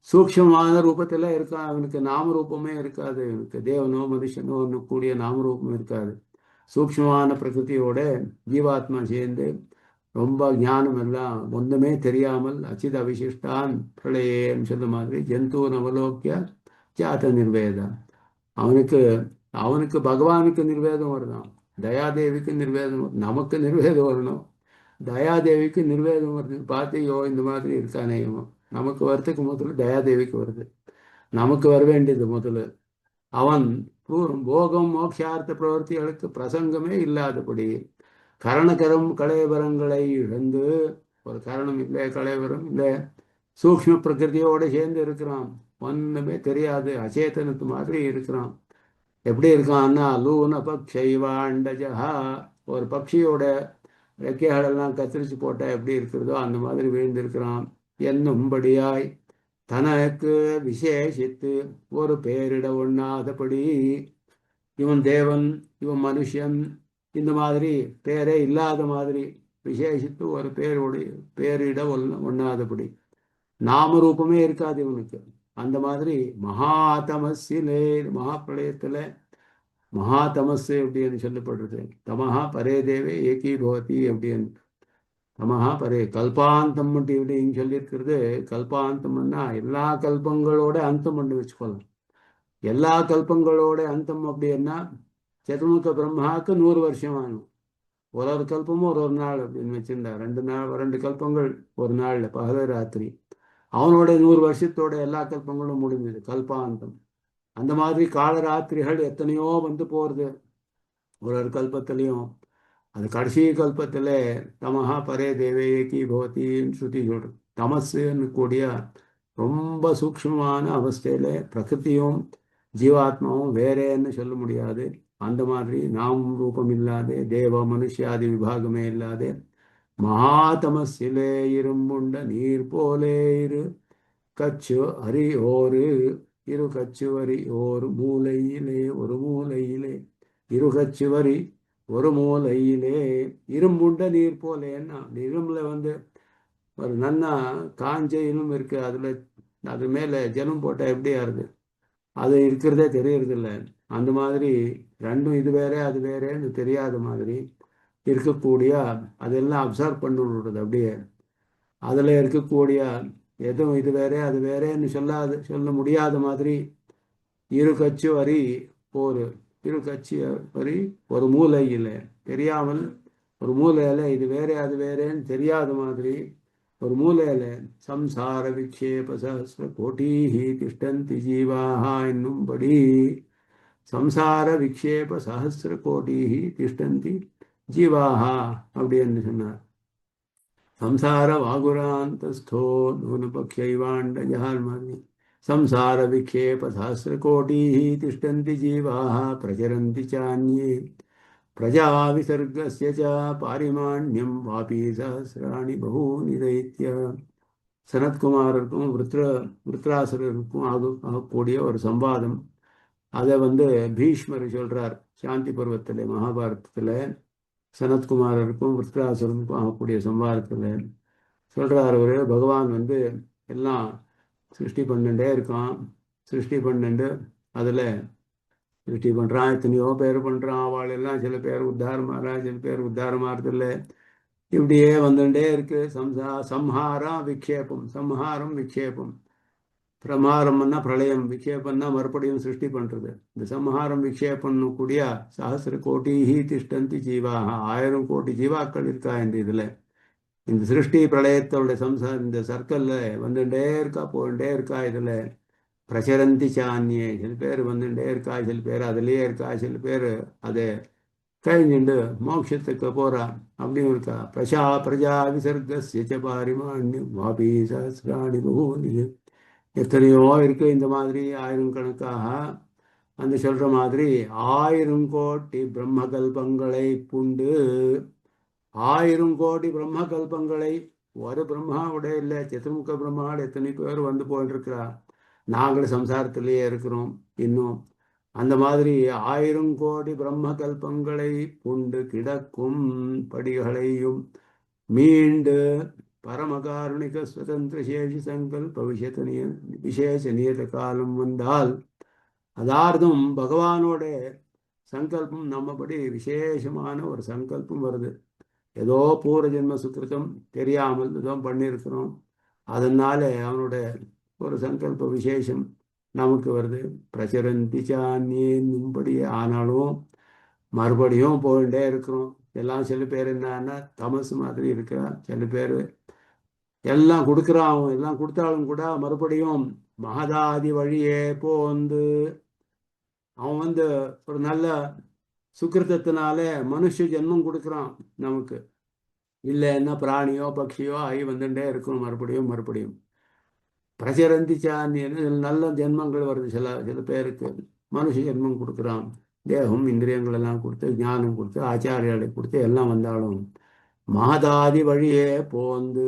Speaker 1: சூக்ஷ்மமான ரூபத்துல இருக்கான். அவனுக்கு நாம ரூபமே இருக்காது. அவனுக்கு தேவனோ மனுஷனோ கூடிய நாம ரூபம் இருக்காது. சூக்ஷ்மமான பிரகிருதியோட ஜீவாத்மா சேர்ந்து ரொம்ப ஞானம் எல்லாம் ஒன்றுமே தெரியாமல் அச்சித அவிசிஷ்டான் பிரளயேன்னு சொன்ன மாதிரி ஜந்து நவலோக்கிய ஜாத நிர்வேதம். அவனுக்கு அவனுக்கு பகவானுக்கு நிர்வேதம் வருதான், தயாதேவிக்கு நிர்வேதம் நமக்கு நிர்வேதம் வரணும். தயாதேவிக்கு நிர்வேதம் வருது பார்த்து, யோ இந்த மாதிரி இருக்கானே இவன். நமக்கு வரத்துக்கு முதல்ல தயாதேவிக்கு வருது, நமக்கு வர வேண்டியது முதல்ல. அவன் போகம் மோட்சார்த்த பிரவர்த்திகளுக்கு பிரசங்கமே இல்லாதபடி கரணகரம் கலைவரங்களை இழந்து, ஒரு கரணம் இல்லை, கலைவரம் இல்லை, சூக்ஷ்ம பிரகிருதியோடு சேர்ந்து இருக்கிறான். ஒன்றுமே தெரியாது, அச்சேதனத்து மாதிரி இருக்கிறான். எப்படி இருக்கான்னா, லூன பக்ஷைவாண்டஜா, ஒரு பக்ஷியோட ரெக்கைகளெல்லாம் கத்திரிச்சு போட்டால் எப்படி இருக்கிறதோ அந்த மாதிரி விழுந்திருக்கிறான். என்னும்படியாய் தனக்கு விசேஷித்து ஒரு பேரிட ஒண்ணாதபடி, இவன் தேவன், இவன் மனுஷன், இந்த மாதிரி பேரே இல்லாத மாதிரி விசேஷித்து ஒரு பேரிட ஒண்ணாதபடி, நாமரூபமே இருக்காது இவனுக்கு. அந்த மாதிரி மகாதமஸிலே, மகாபிரளயத்தில் மகாதமஸ் அப்படின்னு சொல்லப்படுறது. தமஹா பரே தேவே ஏகீபவதி அப்படின்னு. தமஹா பரே கல்பாந்தம் அப்படின்னு சொல்லியிருக்கிறது. கல்பாந்தம்னா எல்லா கல்பங்களோட அந்தம் பண்ணி வச்சுக்கொள்ளலாம். எல்லா கல்பங்களோட அந்தம் அப்படின்னா சதுர்முக பிரம்மாவுக்கு 100 வருஷம் ஆகும். ஒரு கல்பமும் ஒரு நாள் அப்படின்னு வச்சிருந்தா, 2 நாள் 2 கல்பங்கள் ஒரு நாள்ல பகல ராத்திரி. அவனோட 100 வருஷத்தோட எல்லா கல்பங்களும் முடிஞ்சது, கல்பாந்தம். அந்த மாதிரி காலராத்திரிகள் எத்தனையோ வந்து போறது ஒரு கல்பத்திலையும். அது கடைசி கல்பத்தில் தமஹா பரே தேவே ஏகி பவதின்னு ஸ்ருதி சொல்றது. தமசுன்னு கூடிய ரொம்ப சூக்ஷ்மமான அவஸ்தையில பிரகிருதியும் ஜீவாத்மாவும் வேறேன்னு சொல்ல முடியாது. அந்த மாதிரி நாம ரூபம் இல்லாத, தேவ மனுஷாதி விபாகமே இல்லாத மகாதமசிலே இரும்புண்ட நீர் போலே இரு கச்சு அரி ஓரு இரு கச்சுவரி ஒரு மூலையிலே ஒரு மூலையிலே இரு கச்சுவரி ஒரு மூலையிலே இரும்புண்ட நீர் போலேன்னா, இரும்புல வந்து ஒரு நன்னா காஞ்ச இரும்பு இருக்கு, அதுல அது மேல ஜலம் போட்டா எப்படி ஆறுது, அது இருக்கிறதே தெரியறது இல்லை. அந்த மாதிரி ரெண்டும் இது வேற அது வேறேன்னு தெரியாத மாதிரி இருக்கக்கூடிய, அதெல்லாம் அப்சர்வ் பண்ணி விடுறது அப்படியே. அதுல இருக்கக்கூடிய எதுவும் இது வேற அது வேறேன்னு சொல்ல முடியாத மாதிரி இரு கச்சு வரி ஒரு இரு கட்சி வரி ஒரு மூலையில் தெரியாமல், ஒரு மூலையில இது வேற அது வேறேன்னு தெரியாத மாதிரி ஒரு மூலையில சம்சார விக்ஷேப சஹஸ்ர கோட்டீஹி திஷ்டந்தி ஜீவாஹா என்னும்படி, சம்சார விக்ஷேப சஹஸ்ர கோட்டீஹி திஷ்டந்தி ஜீவாஹா அப்படின்னு சொன்னார். சம்சார வாகுராந்தஸ்தோ நூனபக்ஷைவாண்ட ஜஹான்மி संसार विक्षेप सहस्र कोटि तिष्ठन्ति जीवाः प्रचरन्ति चान्ये प्रजा विसर्गस्य च पारिमाण्यं वापि सहस्राणि बहूनि दैत्य. சனத்குமாரருக்கும் விருத்ராசுரருக்கும் ஆகக்கூடிய ஒரு சம்வாதம். அதை வந்து பீஷ்மர் சொல்றார் சாந்தி பருவத்தில், மகாபாரதத்தில். சனத்குமாரருக்கும் விருத்ராசுரனுக்கும் ஆகக்கூடிய சம்வாதத்தில் சொல்றார். அவரு பகவான் வந்து எல்லாம் சிருஷ்டி பண்ணிட்டே இருக்கான். சிருஷ்டி பண்ணிட்டு அதில் சிருஷ்டி பண்ணுறான், எத்தனையோ பேர் பண்ணுறான். அவள் எல்லாம் சில பேர் உத்தாரமாறா, சில பேர் உத்தாரமாறதில்ல, இப்படியே வந்துட்டே இருக்கு. சம்ஹாரம் விக்ஷேபம், சம்ஹாரம் விக்ஷேபம். பிரமாரம்னா பிரளயம், விக்ஷேபம்னா மறுபடியும் சிருஷ்டி பண்ணுறது. இந்த சம்ஹாரம் விக்ஷேபம்னு கூடிய சஹஸ்ர கோட்டிஹி திஷ்டந்தி ஜீவாக, 1000 கோடி ஜீவாக்கள் இருக்கா இந்த இதில். இந்த சிருஷ்டி பிரளயத்தோட இந்த சர்க்கிளில் வந்துட்டே இருக்கா, போயிட்டே இருக்கா. இதில் பிரச்சரந்தி சான்யே, சில பேர் வந்துட்டே இருக்கா, சில பேர் அதுலேயே இருக்கா, சில பேர் அதை கழிஞ்சுண்டு மோட்சத்துக்கு போகிறா, அப்படியும் இருக்கா. பிரஜா விசர்கஸ்ய பாரிமாண்யம் வாபி சஹஸ்ராணி பகூனி, எத்தனையோ இருக்கு இந்த மாதிரி 1000 கணக்காக. அந்த சொல்கிற மாதிரி 1000 கோடி பிரம்ம கல்பங்களை புண்டு, 1000 கோடி பிரம்ம கல்பங்களை, ஒரு பிரம்மாவுடைய இல்லை, சதுர்முக பிரம்மாவோட எத்தனை பேர் வந்து போயிட்டுருக்கிறா. நாங்கள் சம்சாரத்திலேயே இருக்கிறோம் இன்னும். அந்த மாதிரி 1000 கோடி பிரம்ம கல்பங்களை புண்டு கிடக்கும் படிகளையும் மீண்டு பரமகாருணிக சுதந்திர சேஷி சங்கல்ப விசேஷ நியத காலம் வந்தால், அதார்த்தம் பகவானோட சங்கல்பம் நம்மபடி விசேஷமான ஒரு சங்கல்பம் வருது. ஏதோ பூர்வ ஜென்ம சுக்கிருத்தம் தெரியாமல் ஏதோ பண்ணியிருக்கிறோம், அதனால அவனோட ஒரு சங்கல்ப விசேஷம் நமக்கு வருது. பிரச்சரந்தி சான்யேன்னும்படியே ஆனாலும் மறுபடியும் போயிட்டே இருக்கிறோம். எல்லாம் சில பேர் என்னன்னா தமசு மாதிரி இருக்கிறான். சில பேர் எல்லாம் கொடுக்குறான். அவன் எல்லாம் கொடுத்தாலும் கூட மறுபடியும் மகதாதி வழியே போந்து அவன் ஒரு நல்ல சுக்கிரத்தினால மனுஷ ஜென்மம் கொடுக்குறான் நமக்கு. இல்லைன்னா பிராணியோ பட்சியோ ஆகி வந்துட்டே இருக்கணும் மறுபடியும் மறுபடியும். பிரச்சரந்தி சாந்தின்னு நல்ல ஜென்மங்கள் வருது. சில சில பேருக்கு மனுஷ ஜென்மம் கொடுக்குறான். தேகம் இந்திரியங்கள் எல்லாம் கொடுத்து ஞானம் கொடுத்து ஆச்சாரியாலை கொடுத்து எல்லாம் வந்தாலும் மகதாதி வழியே போந்து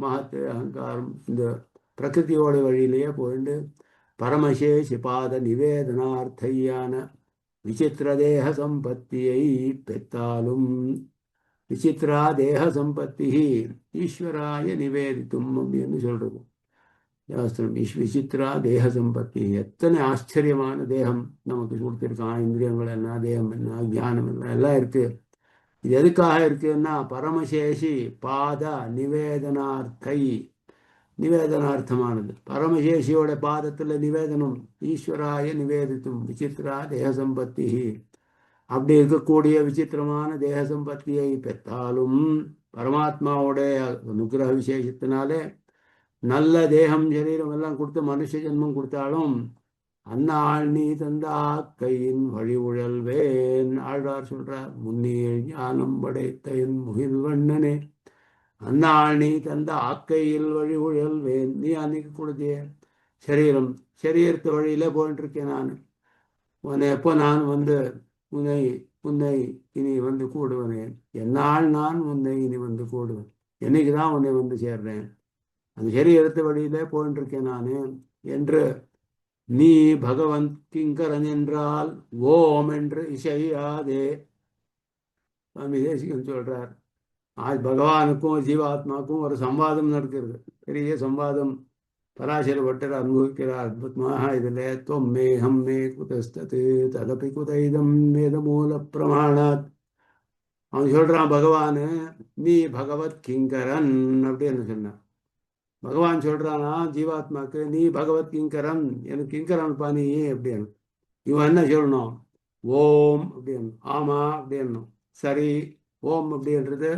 Speaker 1: மகத்து அகங்காரம் இந்த பிரகிருதியோட வழியிலேயே போயிட்டு பரமசேஷி பாத நிவேதனார்த்தையான விசித்திர தேக சம்பத்தியை பெற்றாலும் விசித்திரா தேக சம்பத்தி ஈஸ்வராய நிவேதித்தும் அப்படின்னு சொல்றது சாஸ்திரம். விசித்திரா தேக சம்பத்தி, எத்தனை ஆச்சரியமான தேகம் நமக்கு கொடுத்துருக்கான். இந்திரியங்கள் என்ன, தேகம் என்ன, ஞானம் என்ன எல்லாம் இருக்கு. இது எதுக்காக இருக்குன்னா பரமசேஷி பாத நிவேதனார்த்தை, நிவேதனார்த்தமானது. பரமசேஷியோட பாதத்துல நிவேதனம், ஈஸ்வராய நிவேதித்தும் விசித்திரா தேக சம்பத்தி. அப்படி இருக்கக்கூடிய விசித்திரமான தேக சம்பத்தியை பெற்றாலும் பரமாத்மாவோடைய அனுகிரக விசேஷத்தினாலே நல்ல தேகம் சரீரம் எல்லாம் கொடுத்து மனுஷ ஜென்மம் கொடுத்தாலும் அந்நாள் நீ தந்த ஆக்கையின் வழி உழல்வேன் ஆழ்வார் சொல்றார். முன்னீர் ஞானம் படைத்த என் முகில் வண்ணனே, அந்நாள் நீ தந்த ஆக்கையில் வழி உழல்வேன். நீ அன்னைக்கு கொடுத்தே சரீரம், சரீரத்து வழியில போயிட்டு இருக்கேன் நான். உன்னை எப்போ நான் உன்னை உன்னை இனி கூடுவனேன், என்னால் நான் உன்னை இனி கூடுவேன், என்னைக்குதான் உன்னை சேர்றேன், அந்த சரீரத்து வழியிலே போயிட்டு இருக்கேன் நான் என்று நீ பகவன் கிங்கரன் என்றால் ஓம் என்று இசையாதே. சுவாமி தேசிகன் சொல்றார். பகவானுக்கும் ஜீவாத்மாவுக்கும் ஒரு சம்வாதம் நடக்கிறது, பெரிய சம்வாதம். பராசர பட்டர் அனுபவிக்கிறார் அற்புதமாக. இதுல தொம்மே ஹம்மே குதஸ்தது ததபி குதைதம் வேத மூல பிரமாணாத். அவன் சொல்றான் பகவானு நீ பகவத் கிங்கரன் அப்படின்னு சொன்னான். பகவான் சொல்றானா ஜீவாத்மாக்கு, நீ பகவத் கிங்கரன், எனக்கு கிங்கரன் பாணி அப்படின்னு. இவன் என்ன சொல்லணும்? ஓம் அப்படின்னு. ஆமா அப்படின்னும். சரி ஓம் அப்படின்றது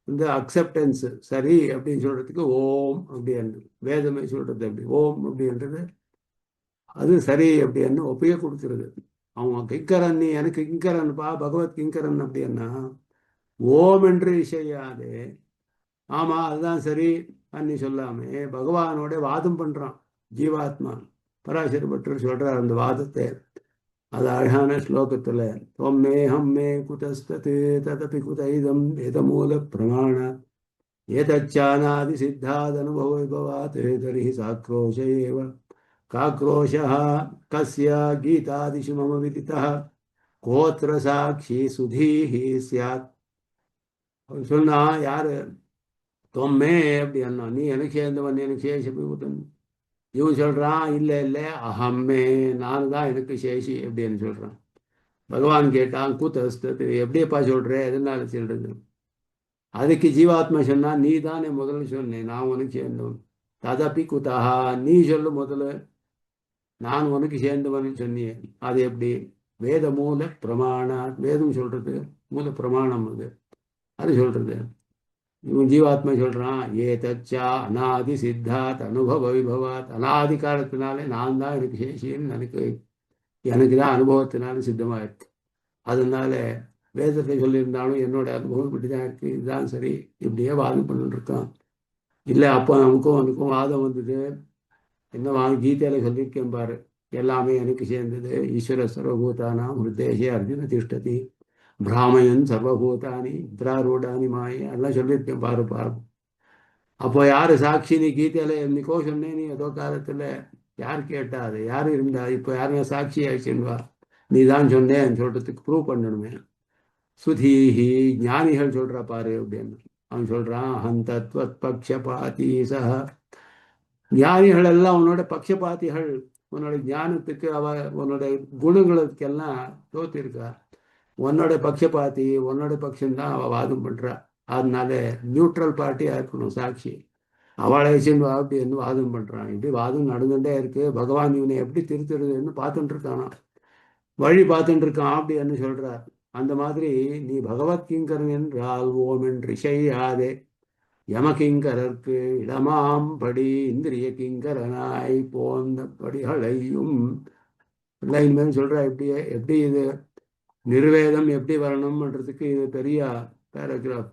Speaker 1: இந்த அக்செப்டன்ஸ். சரி அப்படின்னு சொல்றதுக்கு ஓம் அப்படின்னு வேதமே சொல்றது. அப்படி ஓம் அப்படின்றது அது சரி அப்படின்னு ஒப்பைய கொடுக்கிறது. அவன் கிங்கரன், நீ எனக்கு கிங்கரன்ப்பா, பகவத் கிங்கரன் அப்படின்னா ஓம் என்று இசையாதே. ஆமா அதுதான் சரி அன்னி சொல்லாமே பகவானோட வாதம் பண்றான் ஜீவாத்மா. பராசர பட்டர் சொல்றார் அந்த வாதத்தை. அது அழகான ஸ்லோகத்துல தொம்மே ஹம்மே குதஸ்தது ததபி குதைதம் வேதமூல பிரமாண ஏதச்சானாதி சித்தாத் அனுபவ விபவாத் தர்ஹி சாக்ரோஷ ஏவ காக்ரோஷः கஸ்ய கீதாதிஷு மம விதிதः கோத்ர சாட்சி சுதீஹி ஸ்யாத். அவன் சொன்னா யாரு? தொம்மே அப்படி அண்ணா, நீ எனக்கு சேர்ந்தவன், எனக்கு சேஷபூதன். இவன் சொல்றான் இல்லை இல்லை அகம்மே, நான் தான் எனக்கு சேஷி அப்படின்னு சொல்றான். பகவான் கேட்டான் கூத்தஸ்தது, எப்படியப்பா சொல்ற, எதனால சொல்றது? அதுக்கு ஜீவாத்மா சொன்னா நீ தானே முதல்ல சொன்னேன் நான் உனக்கு சேர்ந்தவன். ததப்பி குதஹா, நீ சொல்லு முதல்ல, நான் உனக்கு சேர்ந்தவன் சொன்னியே அது எப்படி? வேத மூல பிரமாண, வேதம் சொல்றது மூல பிரமாணம் அது, அது சொல்றது. இவன் ஜீவாத்மா சொல்றான் ஏ தச்சா அநாதி சித்தாத் அனுபவ விபவாத், அநாதி காலத்தினாலே நான் தான் எனக்கு சேஷின்னு எனக்கு தான் அனுபவத்தினால சித்தமா இருக்கு. அதனால வேதத்தை சொல்லியிருந்தாலும் என்னோட அனுபவம் இப்படிதான் இருக்கு, இதுதான் சரி, இப்படியே வாதம் பண்ணிட்டு இருக்கான். இல்லை அப்போ நமக்கும் அவனுக்கும் வாதம் வந்தது. என்ன கீதையில சொல்லியிருக்கேன் பாரு, எல்லாமே எனக்கு சேர்ந்தது. ஈஸ்வர சர்வபூதானாம் ஹிருதேஷே அர்ஜுன திஷ்டதி பிராமயன் சர்வபூதானி பிராரூடானி மாய எல்லாம் சொல்லியிருக்கேன் பாரு பாரு. அப்போ யாரு சாட்சி? நீ கீதையில என்னைக்கோ சொன்னேன், நீ ஏதோ காலத்துல யார் கேட்டா, அது யாரு இருந்தா? இப்போ யாருங்க சாட்சி ஆயிடுச்சுன்னுவா? நீ தான் சொன்னேன்னு சொல்றதுக்கு ப்ரூவ் பண்ணணுமே. சுதீஹி, ஞானிகள் சொல்றா பாரு அப்படின்னு. அவன் சொல்றான் அஹம் தத்வத் பக்ஷபாதி சஹ. ஞானிகள் எல்லாம் உன்னோட பக்ஷபாதிகள், உன்னோட ஞானத்துக்கு உன்னோட குணங்களுக்கெல்லாம் தோத்திருக்கா. உன்னோட பக்ஷபாதி, உன்னோட பட்சம்தான் அவ வாதம் பண்றா. அதனால நியூட்ரல் பார்ட்டியா இருக்கணும் சாட்சி. அவளை வச்சுன்னு அப்படின்னு வாதம் பண்றான். இப்படி வாதம் நடந்துட்டே இருக்கு. பகவான் இவனை எப்படி திருத்துறதுன்னு பார்த்துட்டு இருக்கானா, வழி பார்த்துட்டு இருக்கான் அப்படின்னு சொல்றார். அந்த மாதிரி நீ பகவத் கிங்கரன் என்றால் ஓம் என்று இசையாதே, யமகிங்கரர்க்கு இடமாம் படி இந்திரிய கிங்கரனாய் போந்த படிகளையும் இனிமேல் சொல்ற. எப்படியே எப்படி இது நிர்வேதம் எப்படி வரணும்ன்றதுக்கு இது பெரிய பேராகிராஃப்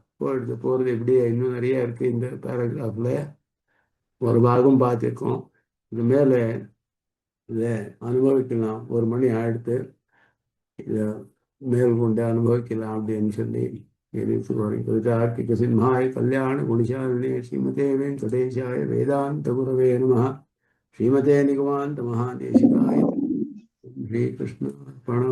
Speaker 1: போறது எப்படி இன்னும் நிறைய இருக்கு. இந்த பேராகிராஃப்ல ஒரு பாகம் பார்த்துருக்கோம். இது மேலே இதை அனுபவிக்கலாம். 1 மணி ஆயிடுத்து, இதை மேல் கொண்டு அனுபவிக்கலாம் அப்படின்னு சொல்லி கார்த்திக சிம்ஹாய கல்யாண குணசாலினே ஸ்ரீமதே வெங்கடேஷாய வேதாந்த குரவே நமः. ஸ்ரீமதே நிகமாந்த மகாதேசிகாய ஸ்ரீகிருஷ்ண அர்ப்பணம்.